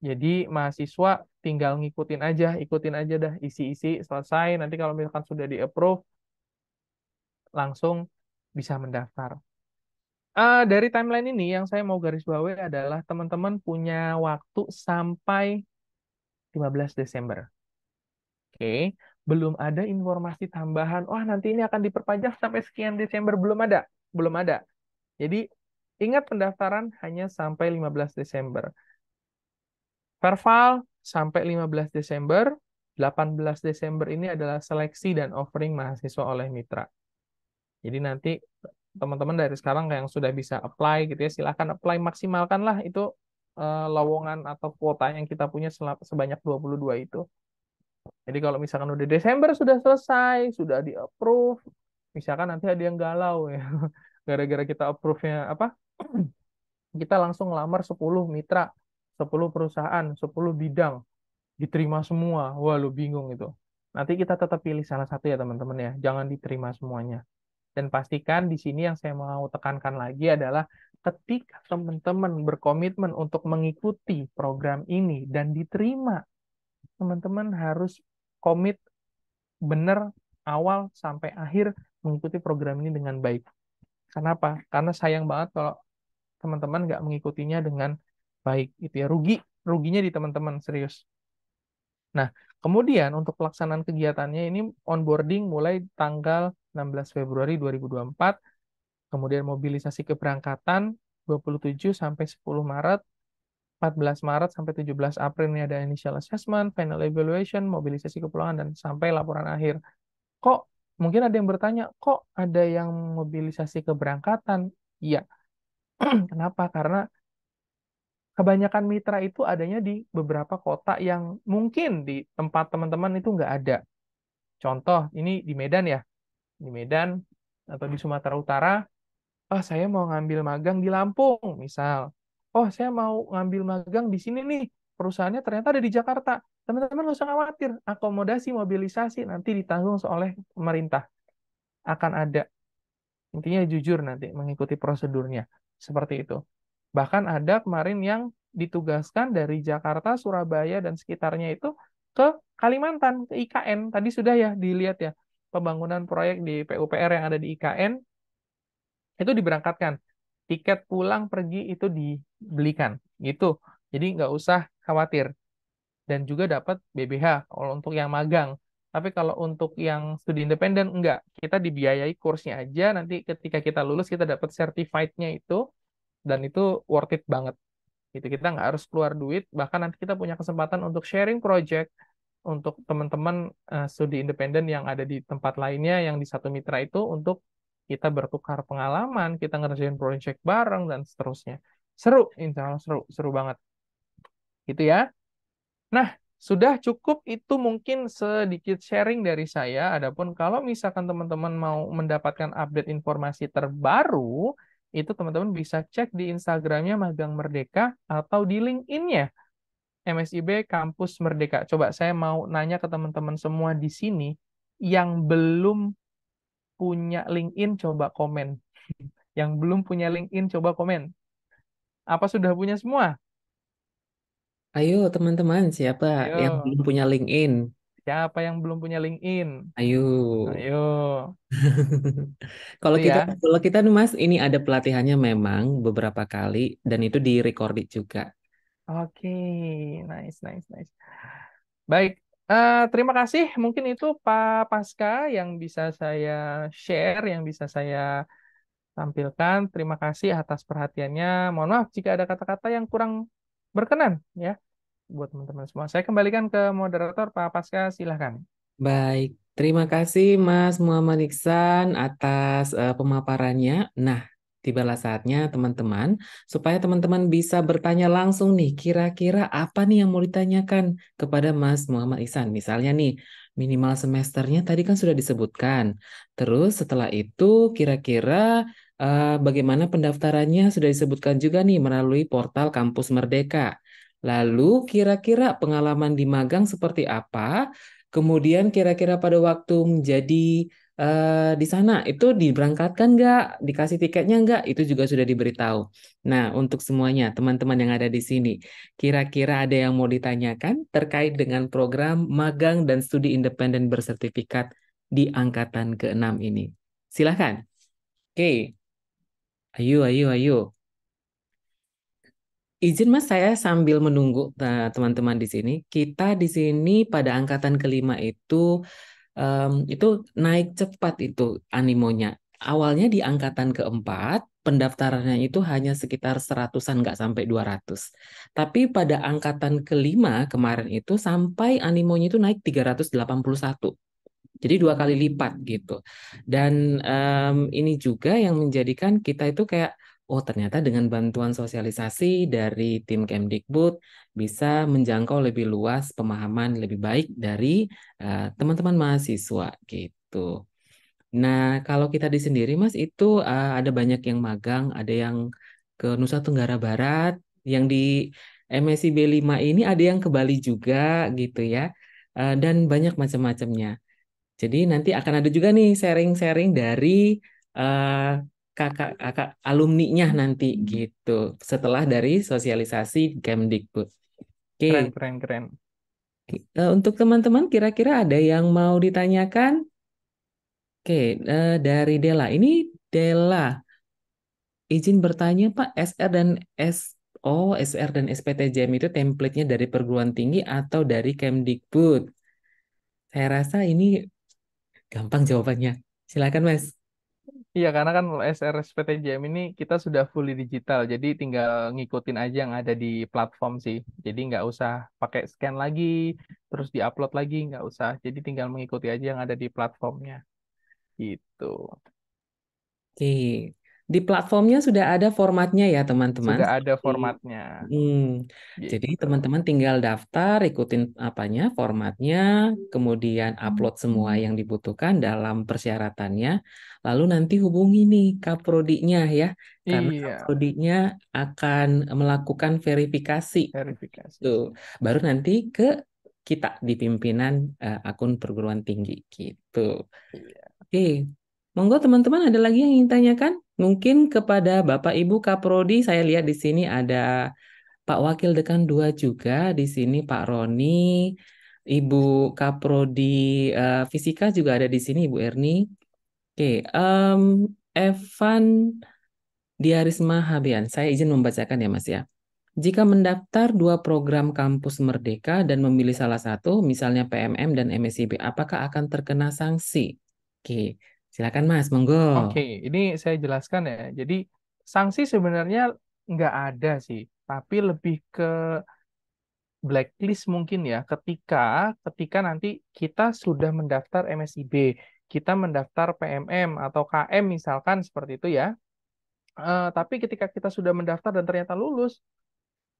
Jadi mahasiswa tinggal ikutin aja dah, isi-isi, selesai. Nanti kalau misalkan sudah di-approve, langsung bisa mendaftar. Dari timeline ini yang saya mau garis bawahi adalah teman-teman punya waktu sampai 15 Desember. Oke, belum ada informasi tambahan. Wah, nanti ini akan diperpanjang sampai sekian Desember. Belum ada. Belum ada. Jadi, ingat pendaftaran hanya sampai 15 Desember. Perval sampai 15 Desember. 18 Desember ini adalah seleksi dan offering mahasiswa oleh mitra. Jadi nanti teman-teman dari sekarang yang sudah bisa apply gitu ya, silakan apply, maksimalkanlah itu lowongan atau kuota yang kita punya sebanyak 22 itu. Jadi kalau misalkan udah Desember sudah selesai, sudah di-approve, misalkan nanti ada yang galau ya. Gara-gara kita approve-nya apa? Kita langsung ngelamar 10 mitra, 10 perusahaan, 10 bidang, diterima semua. Wah, lu bingung itu. Nanti kita tetap pilih salah satu ya teman-teman ya. Jangan diterima semuanya. Dan pastikan di sini yang saya mau tekankan lagi adalah ketika teman-teman berkomitmen untuk mengikuti program ini dan diterima, teman-teman harus komit benar awal sampai akhir mengikuti program ini dengan baik. Kenapa? Karena sayang banget kalau teman-teman nggak mengikutinya dengan baik. Itu ya, ruginya di teman-teman, serius. Nah, kemudian untuk pelaksanaan kegiatannya ini onboarding mulai tanggal 16 Februari 2024, kemudian mobilisasi keberangkatan 27 sampai 10 Maret, 14 Maret sampai 17 April ini ada initial assessment, final evaluation, mobilisasi kepulangan, dan sampai laporan akhir. Kok mungkin ada yang bertanya, kok ada yang mobilisasi keberangkatan? Iya. Kenapa? Karena kebanyakan mitra itu adanya di beberapa kota yang mungkin di tempat teman-teman itu nggak ada. Contoh, ini di Medan ya. Di Medan atau di Sumatera Utara, oh saya mau ngambil magang di Lampung, misal. Oh saya mau ngambil magang di sini nih, perusahaannya ternyata ada di Jakarta. Teman-teman nggak usah khawatir, akomodasi, mobilisasi nanti ditanggung oleh pemerintah. Akan ada. Intinya jujur nanti mengikuti prosedurnya. Seperti itu. Bahkan ada kemarin yang ditugaskan dari Jakarta, Surabaya, dan sekitarnya itu ke Kalimantan, ke IKN. Tadi sudah ya dilihat ya, pembangunan proyek di PUPR yang ada di IKN, itu diberangkatkan. Tiket pulang pergi itu dibelikan. Gitu. Jadi nggak usah khawatir. Dan juga dapat BBH kalau untuk yang magang. Tapi kalau untuk yang studi independen, enggak. Kita dibiayai kursnya aja, nanti ketika kita lulus, kita dapat certified-nya itu, dan itu worth it banget. Gitu. Kita nggak harus keluar duit, bahkan nanti kita punya kesempatan untuk sharing project untuk teman-teman studi independen yang ada di tempat lainnya, yang di satu mitra itu, untuk kita bertukar pengalaman, kita ngerjain project bareng, dan seterusnya. Seru, insya Allah seru, seru banget. Gitu ya. Nah, sudah cukup itu mungkin sedikit sharing dari saya. Adapun kalau misalkan teman-teman mau mendapatkan update informasi terbaru, itu teman-teman bisa cek di Instagramnya Magang Merdeka atau di LinkedIn-nya MSIB Kampus Merdeka. Coba saya mau nanya ke teman-teman semua di sini, yang belum punya LinkedIn coba komen. Yang belum punya LinkedIn coba komen. Apa sudah punya semua? Ayo teman-teman, siapa yang Ayo, belum punya LinkedIn? siapa yang belum punya LinkedIn? Ayo. Ayo, Kalau itu kita ya. kalau kita nih Mas, ini ada pelatihannya memang beberapa kali dan itu di-recorded juga. Oke, nice, nice, nice. Baik, terima kasih. Mungkin itu Pak Pasca yang bisa saya share, yang bisa saya tampilkan. Terima kasih atas perhatiannya. Mohon maaf jika ada kata-kata yang kurang berkenan ya buat teman-teman semua. Saya kembalikan ke moderator Pak Pasca, silahkan. Baik, terima kasih Mas Muhammad Iksan atas pemaparannya. Nah, tibalah saatnya teman-teman, supaya teman-teman bisa bertanya langsung nih, kira-kira apa nih yang mau ditanyakan kepada Mas Muhammad Ihsan. Misalnya nih, minimal semesternya tadi kan sudah disebutkan. Terus setelah itu kira-kira bagaimana pendaftarannya sudah disebutkan juga nih melalui portal Kampus Merdeka. Lalu kira-kira pengalaman di magang seperti apa? Kemudian kira-kira pada waktu menjadi di sana itu diberangkatkan nggak, dikasih tiketnya nggak, itu juga sudah diberitahu. Nah, untuk semuanya teman-teman yang ada di sini, kira-kira ada yang mau ditanyakan terkait dengan program magang dan studi independen bersertifikat di angkatan ke-6 ini? Silahkan. Oke, ayo, ayo, ayo. Izin Mas, saya sambil menunggu teman-teman di sini. Kita di sini pada angkatan kelima itu naik cepat itu animonya. Awalnya di angkatan keempat, pendaftarannya itu hanya sekitar seratusan, nggak sampai 200. Tapi pada angkatan kelima kemarin itu sampai animonya itu naik 381. Jadi 2 kali lipat gitu. Dan ini juga yang menjadikan kita itu kayak, oh ternyata dengan bantuan sosialisasi dari tim Kemdikbud bisa menjangkau lebih luas pemahaman lebih baik dari teman-teman mahasiswa gitu. Nah, kalau kita di sendiri Mas itu ada banyak yang magang, ada yang ke Nusa Tenggara Barat, yang di MSI B5 ini ada yang ke Bali juga gitu ya. Dan banyak macam-macamnya. Jadi nanti akan ada juga nih sharing-sharing dari eh, kakak-kakak alumninya nanti gitu. Setelah dari sosialisasi Kemdikbud. Oke, Keren, keren, keren. untuk teman-teman kira-kira ada yang mau ditanyakan? Oke, dari Dela. Ini Dela, izin bertanya Pak, SR dan SR dan SPTJM itu template-nya dari perguruan tinggi atau dari Kemdikbud? Saya rasa ini gampang jawabannya. Silakan Mas. Iya, karena kan SRSPTJM ini kita sudah fully digital, jadi tinggal ngikutin aja yang ada di platform sih. Jadi nggak usah pakai scan lagi, terus diupload lagi, nggak usah. Jadi tinggal mengikuti aja yang ada di platformnya. Gitu. Oke, di platformnya sudah ada formatnya ya teman-teman. Sudah ada Seperti, formatnya. hmm, jadi Gitu. teman-teman tinggal daftar, ikutin apanya, formatnya, kemudian upload semua yang dibutuhkan dalam persyaratannya, lalu nanti hubungi nih Kaprodinya ya, karena Iya, Kaprodinya akan melakukan verifikasi. verifikasi. Tuh, baru nanti ke kita di pimpinan akun perguruan tinggi gitu. Iya. Oke, monggo teman-teman ada lagi yang ingin tanyakan? Mungkin kepada Bapak Ibu Kaprodi, saya lihat di sini ada Pak Wakil Dekan 2 juga, di sini Pak Roni, Ibu Kaprodi Fisika juga ada di sini, Ibu Erni. Oke, Evan Diarisma Habian, saya izin membacakan ya Mas ya. Jika mendaftar 2 program kampus Merdeka dan memilih salah satu, misalnya PMM dan MSIB, apakah akan terkena sanksi? Oke, silakan Mas, monggo. Oke, ini saya jelaskan ya. Jadi sanksi sebenarnya nggak ada sih, tapi lebih ke blacklist mungkin ya. Ketika nanti kita sudah mendaftar MSIB, kita mendaftar PMM atau KM misalkan seperti itu ya. Tapi ketika kita sudah mendaftar dan ternyata lulus,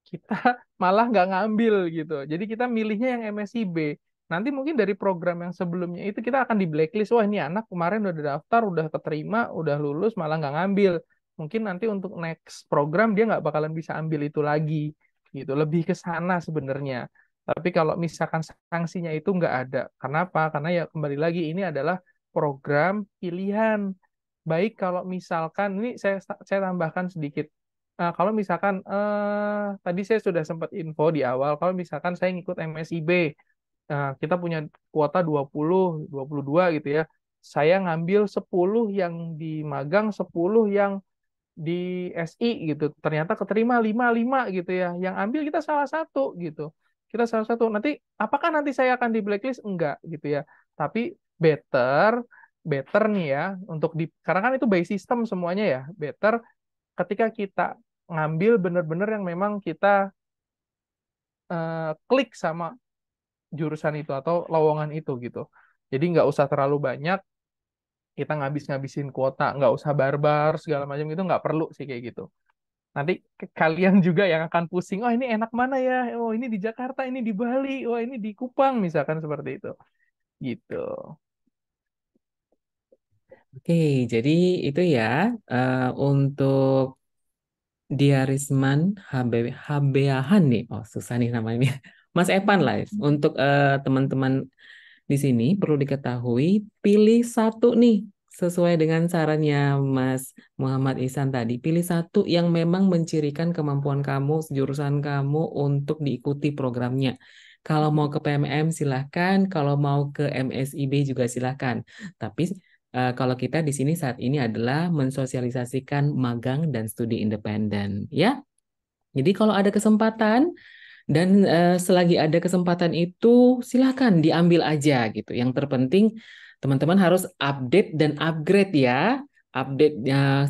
kita malah nggak ngambil gitu. Jadi kita milihnya yang MSIB. Nanti mungkin dari program yang sebelumnya itu kita akan di blacklist. Wah ini anak kemarin udah daftar, udah keterima, udah lulus, malah nggak ngambil. Mungkin nanti untuk next program dia nggak bakalan bisa ambil itu lagi. Gitu. Lebih ke sana sebenarnya. Tapi kalau misalkan sanksinya itu nggak ada. Kenapa? Karena ya kembali lagi ini adalah program pilihan. Baik kalau misalkan, ini saya tambahkan sedikit. Nah, kalau misalkan tadi saya sudah sempat info di awal, kalau misalkan saya ngikut MSIB, kita punya kuota 22 gitu ya. Saya ngambil 10 yang di magang, 10 yang di SI gitu. Ternyata keterima 5 gitu ya. Yang ambil kita salah satu gitu. Kita salah satu. Nanti apakah nanti saya akan di blacklist? Enggak gitu ya. Tapi better better nih ya untuk di karena kan itu by system semuanya ya. Better ketika kita ngambil bener-bener yang memang kita klik sama jurusan itu atau lowongan itu gitu. Jadi nggak usah terlalu banyak, kita ngabis-ngabisin kuota, nggak usah barbar segala macam itu nggak perlu sih kayak gitu. Nanti kalian juga yang akan pusing, oh ini enak mana ya? Oh ini di Jakarta, ini di Bali, oh ini di Kupang misalkan seperti itu. Gitu. Oke, jadi itu ya untuk Diarisman Habeahan nih. Oh, susah nih namanya. Mas Epan lah. Untuk teman-teman di sini perlu diketahui, pilih satu nih sesuai dengan sarannya Mas Muhammad Ihsan tadi. Pilih satu yang memang mencirikan kemampuan kamu, jurusan kamu untuk diikuti programnya. Kalau mau ke PMM silahkan, kalau mau ke MSIB juga silahkan. Tapi kalau kita di sini saat ini adalah mensosialisasikan magang dan studi independen, ya. Jadi kalau ada kesempatan dan selagi ada kesempatan itu, silahkan diambil aja gitu. Yang terpenting teman-teman harus update dan upgrade ya. Update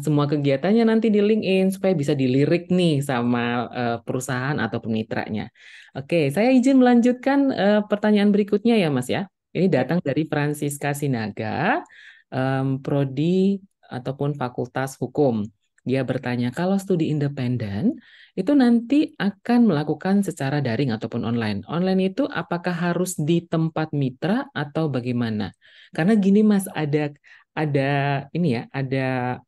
semua kegiatannya nanti di LinkedIn supaya bisa dilirik nih sama perusahaan atau mitranya. Oke, saya izin melanjutkan pertanyaan berikutnya ya Mas ya. Ini Ya. datang dari Francisca Sinaga, Prodi ataupun Fakultas Hukum. Dia bertanya, kalau studi independen, itu nanti akan melakukan secara daring ataupun online. Online itu apakah harus di tempat mitra atau bagaimana? Karena gini Mas, ada ini ya, ada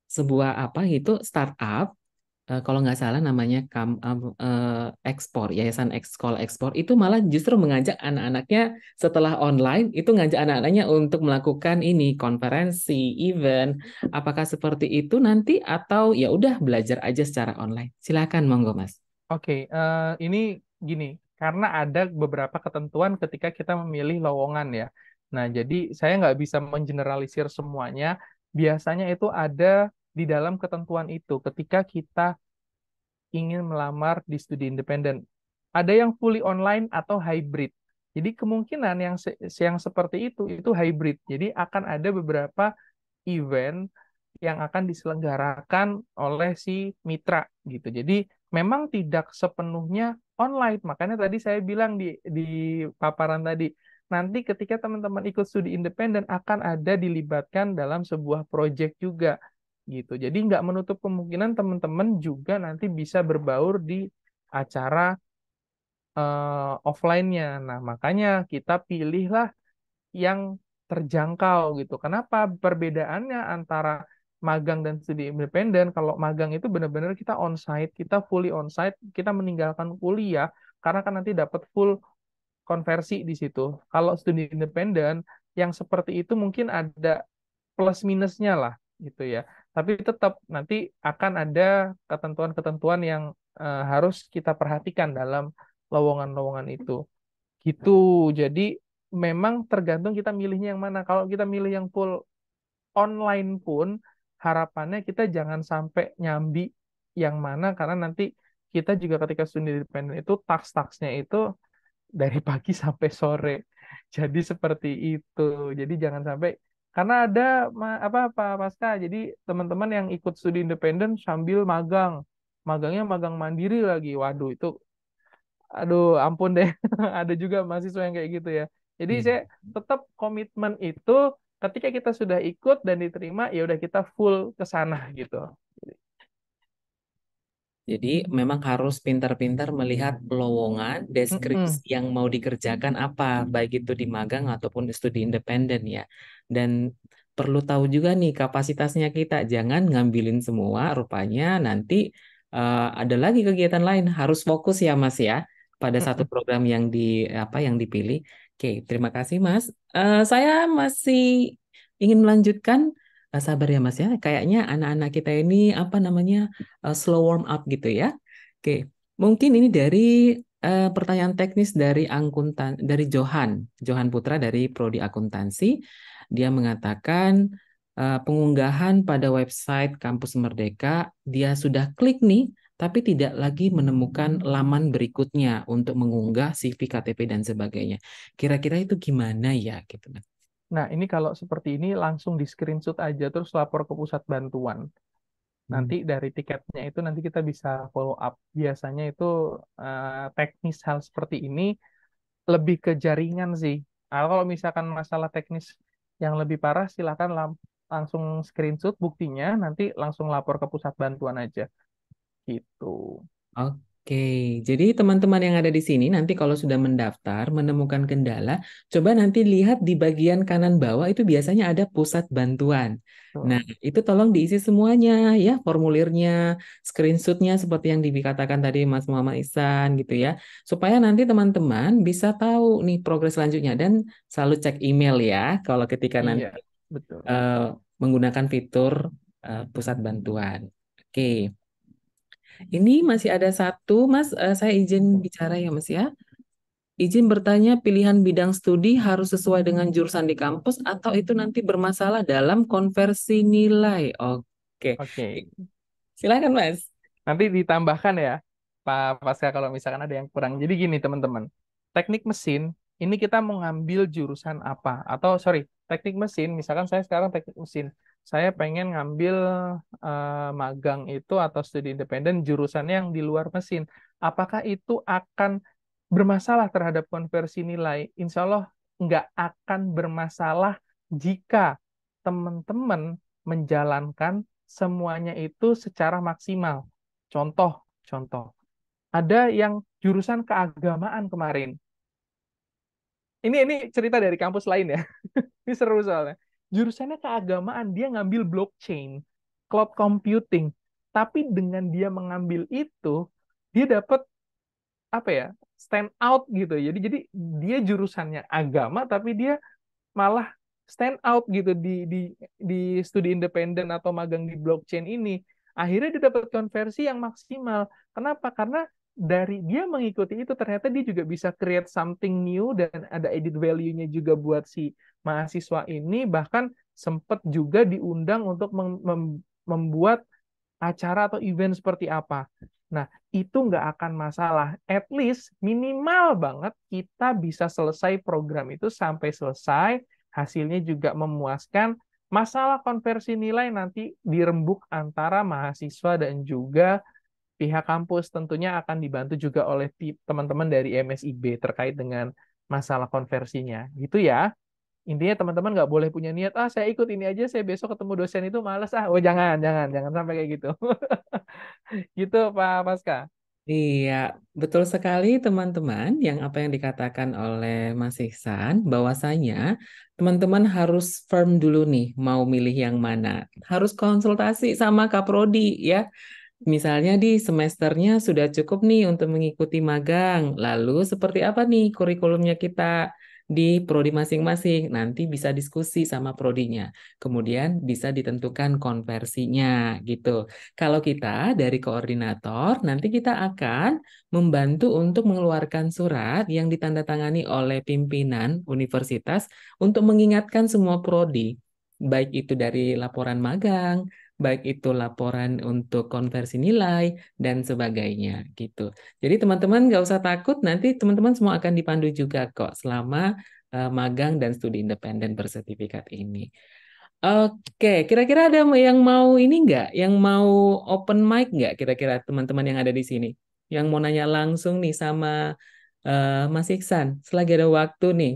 sebuah apa gitu startup kalau nggak salah namanya Ekspor, Yayasan Sekolah Ekspor itu malah justru mengajak anak-anaknya setelah online itu ngajak anak-anaknya untuk melakukan ini konferensi, event. Apakah seperti itu nanti atau ya udah belajar aja secara online? Silakan monggo Mas. Oke, ini gini, karena ada beberapa ketentuan ketika kita memilih lowongan ya. Nah, jadi saya nggak bisa mengeneralisir semuanya. Biasanya itu ada di dalam ketentuan itu ketika kita ingin melamar di studi independen. Ada yang fully online atau hybrid. Jadi kemungkinan yang seperti itu hybrid. Jadi akan ada beberapa event yang akan diselenggarakan oleh si mitra gitu. Jadi memang tidak sepenuhnya online. Makanya tadi saya bilang di paparan tadi, nanti ketika teman-teman ikut studi independen akan ada dilibatkan dalam sebuah proyek juga gitu. Jadi nggak menutup kemungkinan teman-teman juga nanti bisa berbaur di acara offline-nya. Nah, makanya kita pilihlah yang terjangkau gitu. Kenapa perbedaannya antara magang dan studi independen? Kalau magang itu benar-benar kita onsite, kita fully onsite, kita meninggalkan kuliah karena kan nanti dapat full konversi di situ. Kalau studi independen yang seperti itu mungkin ada plus minusnya lah gitu ya. Tapi tetap nanti akan ada ketentuan-ketentuan yang harus kita perhatikan dalam lowongan-lowongan itu. Gitu. Jadi memang tergantung kita milihnya yang mana. Kalau kita milih yang full online pun harapannya kita jangan sampai nyambi yang mana karena nanti kita juga ketika studi independen itu tax-taxnya itu dari pagi sampai sore. Jadi seperti itu. Jadi jangan sampai karena ada apa pasca. Jadi teman-teman yang ikut studi independen sambil magang. Magangnya magang mandiri lagi. Waduh, itu aduh ampun deh. Ada juga mahasiswa yang kayak gitu ya. Jadi Iya. saya tetap komitmen itu ketika kita sudah ikut dan diterima ya udah kita full ke sana gitu. Jadi memang harus pintar-pintar melihat lowongan, Mm-mm. deskripsi yang mau dikerjakan apa, baik itu di magang ataupun di studi independen ya. Dan perlu tahu juga nih kapasitasnya kita, jangan ngambilin semua, rupanya nanti ada lagi kegiatan lain, harus fokus ya Mas ya pada satu Mm-mm. program yang yang dipilih. Oke, terima kasih Mas. Saya masih ingin melanjutkan. Sabar ya Mas ya, kayaknya anak-anak kita ini apa namanya? Slow warm up gitu ya. Oke, mungkin ini dari pertanyaan teknis dari dari Johan Putra dari Prodi Akuntansi. Dia mengatakan pengunggahan pada website Kampus Merdeka, dia sudah klik nih, tapi tidak lagi menemukan laman berikutnya untuk mengunggah CV, KTP dan sebagainya. Kira-kira itu gimana ya gitu Mas? Nah, ini kalau seperti ini langsung di screenshot aja terus lapor ke pusat bantuan. Hmm. Nanti dari tiketnya itu nanti kita bisa follow up. Biasanya itu teknis hal seperti ini lebih ke jaringan sih. Kalau misalkan masalah teknis Yang lebih parah silakan langsung screenshot buktinya, nanti langsung lapor ke pusat bantuan aja. Gitu. Oke, jadi teman-teman yang ada di sini nanti kalau sudah mendaftar, menemukan kendala, coba nanti lihat di bagian kanan bawah itu biasanya ada pusat bantuan. Nah, Tuh. itu tolong diisi semuanya ya, formulirnya, screenshotnya seperti yang dikatakan tadi Mas Muhammad Ihsan gitu ya, supaya nanti teman-teman bisa tahu nih progres selanjutnya dan selalu cek email ya, kalau ketika nanti Iya, betul. eh, menggunakan fitur pusat bantuan. Oke. Ini masih ada satu, Mas. Saya izin bicara ya, Mas ya. Izin bertanya, pilihan bidang studi harus sesuai dengan jurusan di kampus atau itu nanti bermasalah dalam konversi nilai? Oke, Oke. silakan, Mas. Nanti ditambahkan ya, Pak Pasca kalau misalkan ada yang kurang. Jadi gini teman-teman, teknik mesin ini kita mau ngambil jurusan apa? Atau sorry, teknik mesin, misalkan saya sekarang teknik mesin, saya pengen ngambil magang itu atau studi independen jurusannya yang di luar mesin. Apakah itu akan bermasalah terhadap konversi nilai? Insya Allah nggak akan bermasalah jika teman-teman menjalankan semuanya itu secara maksimal. Contoh, contoh. Ada yang jurusan keagamaan kemarin. Ini cerita dari kampus lain ya. Ini seru soalnya. Jurusannya keagamaan, dia ngambil blockchain, cloud computing. Tapi dengan dia mengambil itu, dia dapat apa ya? Stand out gitu. Jadi dia jurusannya agama tapi dia malah stand out gitu di studi independen atau magang di blockchain ini. Akhirnya dia dapat konversi yang maksimal. Kenapa? Karena dari dia mengikuti itu ternyata dia juga bisa create something new dan ada added value-nya juga buat si mahasiswa ini. Bahkan sempat juga diundang untuk membuat acara atau event seperti apa. Nah, itu nggak akan masalah. At least minimal banget kita bisa selesai program itu sampai selesai, hasilnya juga memuaskan. Masalah konversi nilai nanti dirembuk antara mahasiswa dan juga pihak kampus. Tentunya akan dibantu juga oleh teman-teman dari MSIB terkait dengan masalah konversinya. Gitu ya. Intinya teman-teman nggak boleh punya niat, saya ikut ini aja, saya besok ketemu dosen itu males, oh jangan sampai kayak gitu. Gitu Pak Paska. Iya, betul sekali teman-teman yang apa yang dikatakan oleh Mas Ihsan, bahwasanya teman-teman harus firm dulu nih mau milih yang mana. Harus konsultasi sama Kaprodi ya. Misalnya di semesternya sudah cukup nih untuk mengikuti magang. Lalu seperti apa nih kurikulumnya kita di prodi masing-masing? Nanti bisa diskusi sama prodinya. Kemudian bisa ditentukan konversinya gitu. Kalau kita dari koordinator, nanti kita akan membantu untuk mengeluarkan surat yang ditandatangani oleh pimpinan universitas untuk mengingatkan semua prodi, baik itu dari laporan magang, baik itu laporan untuk konversi nilai dan sebagainya gitu. Jadi teman-teman nggak usah takut, nanti teman-teman semua akan dipandu juga kok selama magang dan studi independen bersertifikat ini. Oke, kira-kira ada yang mau ini nggak? Yang mau open mic nggak? Kira-kira teman-teman yang ada di sini, yang mau nanya langsung nih sama Mas Iksan, selagi ada waktu nih,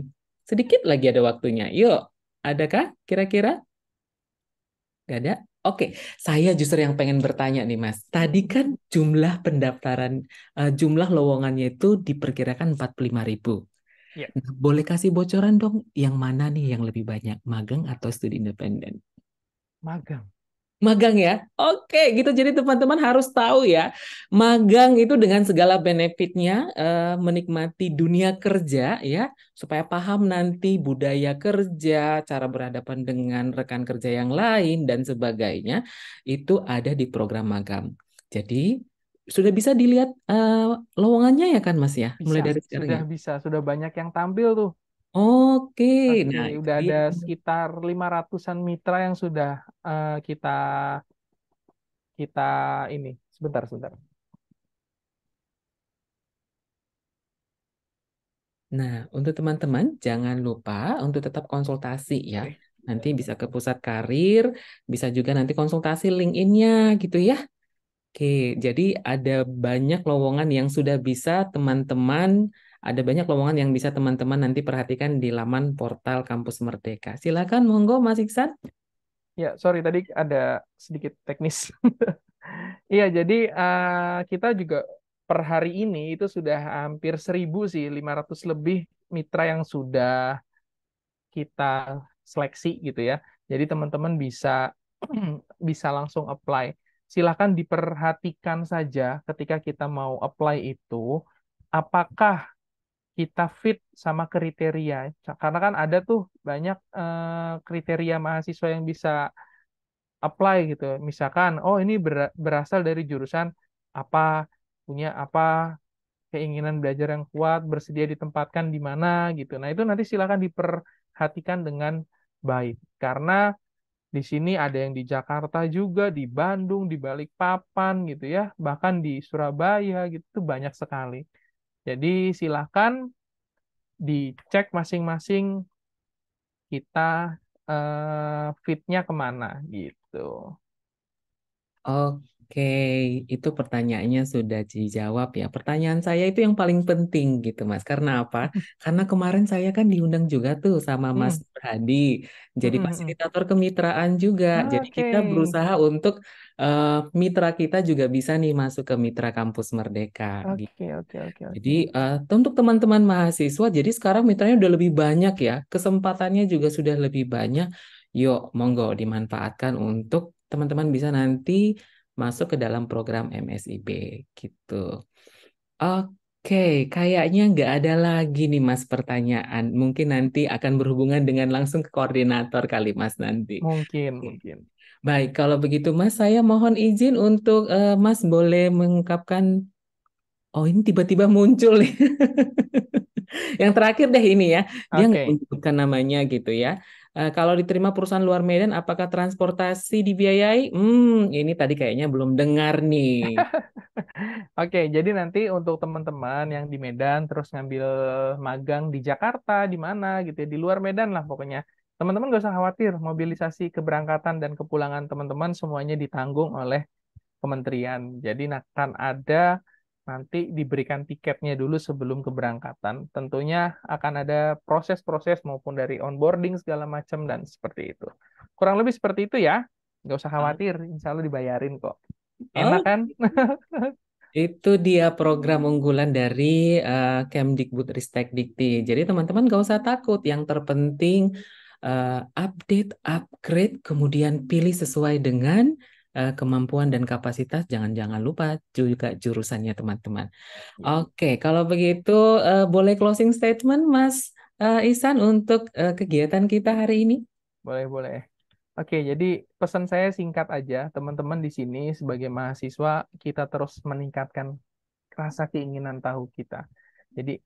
sedikit lagi ada waktunya. Yuk, adakah kira-kira? Gak ada? Oke, saya justru yang pengen bertanya nih Mas. Tadi kan jumlah pendaftaran, jumlah lowongannya itu diperkirakan 45.000. Ya, Nah, boleh kasih bocoran dong, yang mana nih yang lebih banyak, magang atau studi independen? magang. Magang ya? Oke, gitu. Jadi teman-teman harus tahu ya, magang itu dengan segala benefitnya, menikmati dunia kerja ya, supaya paham nanti budaya kerja, cara berhadapan dengan rekan kerja yang lain, dan sebagainya, itu ada di program magang. Jadi, sudah bisa dilihat lowongannya ya kan Mas ya? Mulai Bisa, dari sekarang ya? sudah banyak yang tampil tuh. Oke, Oke, nah itu udah dia. ada sekitar 500-an mitra yang sudah kita kita ini. Sebentar, sebentar. Nah, untuk teman-teman jangan lupa untuk tetap konsultasi ya. Oke. Nanti bisa ke pusat karir, bisa juga nanti konsultasi LinkedIn-nya gitu ya. Oke, jadi ada banyak lowongan yang sudah bisa teman-teman ada banyak lowongan yang bisa teman-teman nanti perhatikan di laman portal Kampus Merdeka. Silakan, monggo Mas Iksan. Ya, sorry tadi ada sedikit teknis. Iya, jadi kita juga per hari ini itu sudah hampir 1.000 sih, 500 lebih mitra yang sudah kita seleksi gitu ya. Jadi teman-teman bisa bisa langsung apply. Silahkan diperhatikan saja ketika kita mau apply itu, apakah kita fit sama kriteria. Karena kan ada tuh banyak kriteria mahasiswa yang bisa apply gitu. Misalkan, oh ini berasal dari jurusan apa, punya apa, keinginan belajar yang kuat, bersedia ditempatkan di mana gitu. Nah, itu nanti silakan diperhatikan dengan baik. Karena di sini ada yang di Jakarta juga, di Bandung, di Balikpapan gitu ya, bahkan di Surabaya gitu tuh banyak sekali. Jadi silakan dicek masing-masing kita fitnya kemana gitu. Oke, itu pertanyaannya sudah dijawab ya. Pertanyaan saya itu yang paling penting gitu, Mas. Karena apa? Karena kemarin saya kan diundang juga tuh sama Mas Hmm, Hadi, hmm, jadi hmm, hmm. fasilitator kemitraan juga. Jadi Oke, kita berusaha untuk mitra kita juga bisa nih masuk ke Mitra Kampus Merdeka. oke, oke, oke, Jadi oke. untuk teman-teman mahasiswa, jadi sekarang mitranya udah lebih banyak ya, kesempatannya juga sudah lebih banyak. Yuk, monggo dimanfaatkan untuk teman-teman bisa nanti masuk ke dalam program MSIB gitu. Oke, kayaknya nggak ada lagi nih Mas pertanyaan. Mungkin nanti akan berhubungan dengan langsung ke koordinator kali Mas nanti. Mungkin, Oke. mungkin. Baik, kalau begitu Mas, saya mohon izin untuk Mas boleh mengungkapkan. Oh, ini tiba-tiba muncul nih. Yang terakhir deh ini ya, dia nggak Oke. menyebutkan namanya gitu ya. Kalau diterima perusahaan luar Medan, apakah transportasi dibiayai? Ini tadi kayaknya belum dengar nih. Oke, jadi nanti untuk teman-teman yang di Medan terus ngambil magang di Jakarta, di mana gitu ya, di luar Medan lah pokoknya. Teman-teman gak usah khawatir, mobilisasi keberangkatan dan kepulangan teman-teman semuanya ditanggung oleh kementerian. Jadi akan ada nanti diberikan tiketnya dulu sebelum keberangkatan. Tentunya akan ada proses-proses maupun dari onboarding segala macam dan seperti itu. Kurang lebih seperti itu ya. Gak usah Ah, khawatir, insya Allah dibayarin kok. Enak Oh, kan? itu dia program unggulan dari Kemdikbudristekdikti. Jadi teman-teman gak usah takut. Yang terpenting update, upgrade, kemudian pilih sesuai dengan kemampuan dan kapasitas. Jangan-jangan lupa juga jurusannya teman-teman. Oke, kalau begitu boleh closing statement Mas Ihsan untuk kegiatan kita hari ini? Boleh, boleh. Oke, jadi pesan saya singkat aja, teman-teman di sini sebagai mahasiswa kita terus meningkatkan rasa keinginan tahu kita. Jadi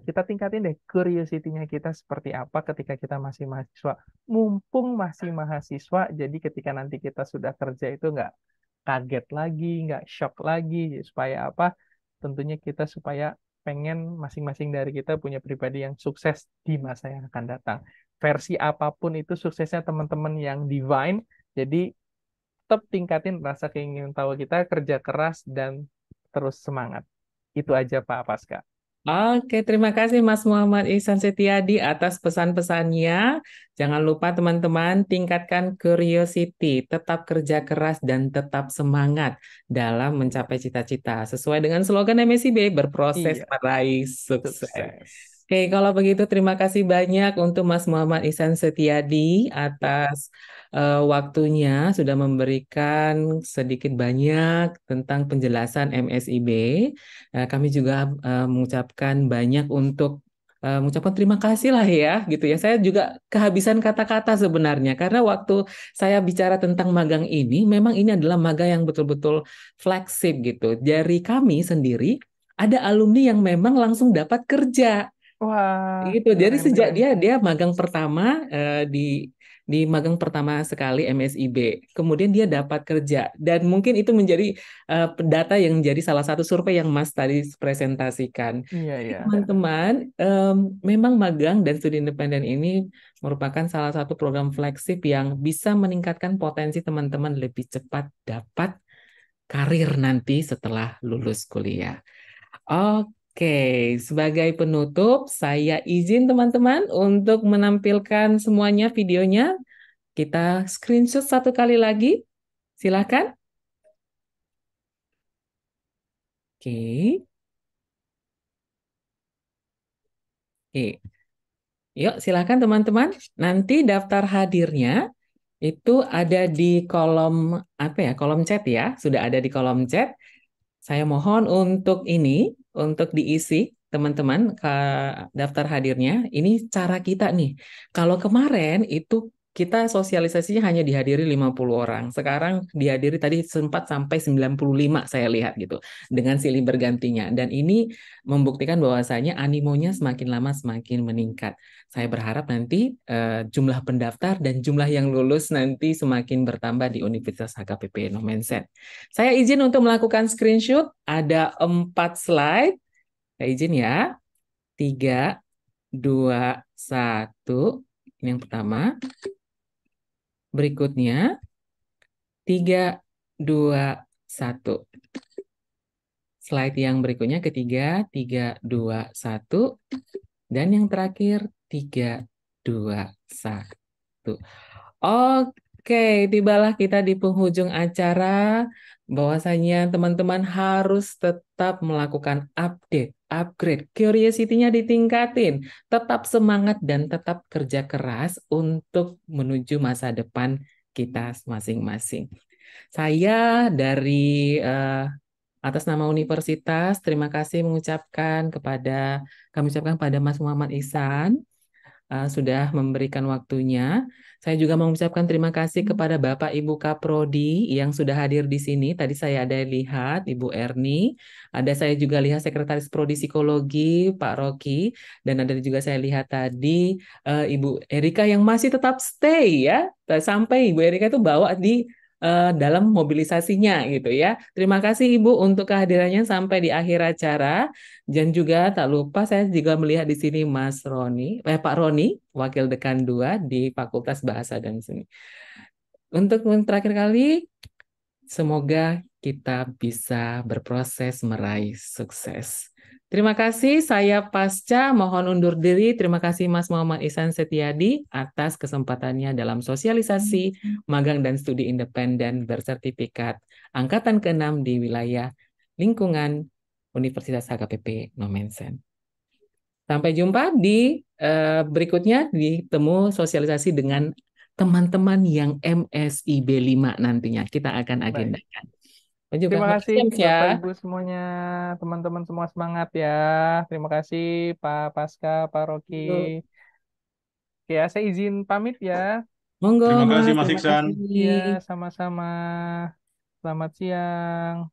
kita tingkatin deh curiosity-nya kita seperti apa ketika kita masih mahasiswa. Mumpung masih mahasiswa, jadi ketika nanti kita sudah kerja itu nggak kaget lagi, nggak shock lagi. Jadi supaya apa? Tentunya kita supaya pengen masing-masing dari kita punya pribadi yang sukses di masa yang akan datang. Versi apapun itu suksesnya teman-teman yang divine. Jadi tetap tingkatin rasa keinginan tahu kita, kerja keras dan terus semangat. Itu aja Pak Paska. Oke, terima kasih Mas Muhammad Ihsan Setiadi atas pesan-pesannya. Jangan lupa teman-teman tingkatkan curiosity, tetap kerja keras dan tetap semangat dalam mencapai cita-cita. Sesuai dengan slogan MSIB, berproses Iya, meraih sukses. sukses. Oke, kalau begitu terima kasih banyak untuk Mas Muhammad Ihsan Setiadi Ya, atas waktunya sudah memberikan sedikit banyak tentang penjelasan MSIB. Kami juga mengucapkan banyak untuk mengucapkan terima kasih lah ya gitu ya. Saya juga kehabisan kata-kata sebenarnya karena waktu saya bicara tentang magang ini memang ini adalah magang yang betul-betul flagship gitu. Dari kami sendiri ada alumni yang memang langsung dapat kerja. wah, Gitu. Jadi keren sejak keren. dia magang pertama di magang pertama sekali MSIB, kemudian dia dapat kerja dan mungkin itu menjadi data yang menjadi salah satu survei yang Mas tadi presentasikan. Iya Jadi iya. teman-teman, memang magang dan studi independen ini merupakan salah satu program flagship yang bisa meningkatkan potensi teman-teman lebih cepat dapat karir nanti setelah lulus kuliah. Oke, sebagai penutup, saya izin teman-teman untuk menampilkan semuanya videonya. Kita screenshot satu kali lagi. Silakan. Oke. Oke. Yuk, silakan teman-teman. Nanti daftar hadirnya itu ada di kolom apa ya? Kolom chat ya. Sudah ada di kolom chat. Saya mohon untuk diisi teman-teman ke daftar hadirnya. Ini cara kita nih. Kalau kemarin itu kita sosialisasinya hanya dihadiri 50 orang. Sekarang dihadiri tadi sempat sampai 95 saya lihat gitu dengan silih bergantinya. Dan ini membuktikan bahwasanya animonya semakin lama semakin meningkat. Saya berharap nanti jumlah pendaftar dan jumlah yang lulus nanti semakin bertambah di Universitas HKPP Nomensen. Saya izin untuk melakukan screenshot. Ada 4 slide. Saya izin ya. 3, 2, 1. Ini yang pertama. Berikutnya. 3, 2, 1. Slide yang berikutnya ketiga. 3, 2, 1. Dan yang terakhir 3, 2, 1. Oke, tibalah kita di penghujung acara. Bahwasanya teman-teman harus tetap melakukan upgrade, curiosity-nya ditingkatin, tetap semangat dan tetap kerja keras untuk menuju masa depan kita masing-masing. Saya dari atas nama universitas, terima kasih kami ucapkan pada Mas Muhammad Ihsan sudah memberikan waktunya. Saya juga mengucapkan terima kasih kepada Bapak Ibu Kaprodi yang sudah hadir di sini. Tadi saya ada lihat Ibu Erni, ada saya juga lihat Sekretaris Prodi Psikologi Pak Rocky, dan ada juga saya lihat tadi Ibu Erika yang masih tetap stay ya, sampai Ibu Erika itu bawa di dalam mobilisasinya gitu ya. Terima kasih Ibu untuk kehadirannya sampai di akhir acara. Dan juga tak lupa saya juga melihat di sini Pak Roni, Wakil Dekan 2 di Fakultas Bahasa dan Seni. Untuk terakhir kali, semoga kita bisa berproses meraih sukses. Terima kasih, saya Pasca mohon undur diri. Terima kasih Mas Muhammad Ihsan Setiadi atas kesempatannya dalam sosialisasi magang dan studi independen bersertifikat Angkatan ke-6 di wilayah lingkungan Universitas HKPP Nomensen. Sampai jumpa di berikutnya, ditemu sosialisasi dengan teman-teman yang MSIB 5 nantinya. Kita akan Baik. agendakan. Juga Terima kasih ya. Bapak Ibu semuanya, teman-teman semua semangat ya. Terima kasih Pak Pasca, Pak Rocky. Oke, ya, saya izin pamit ya. Monggo, Terima kasih Mas terima Iksan. kasih. Ya, sama-sama. Selamat siang.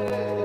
Amen.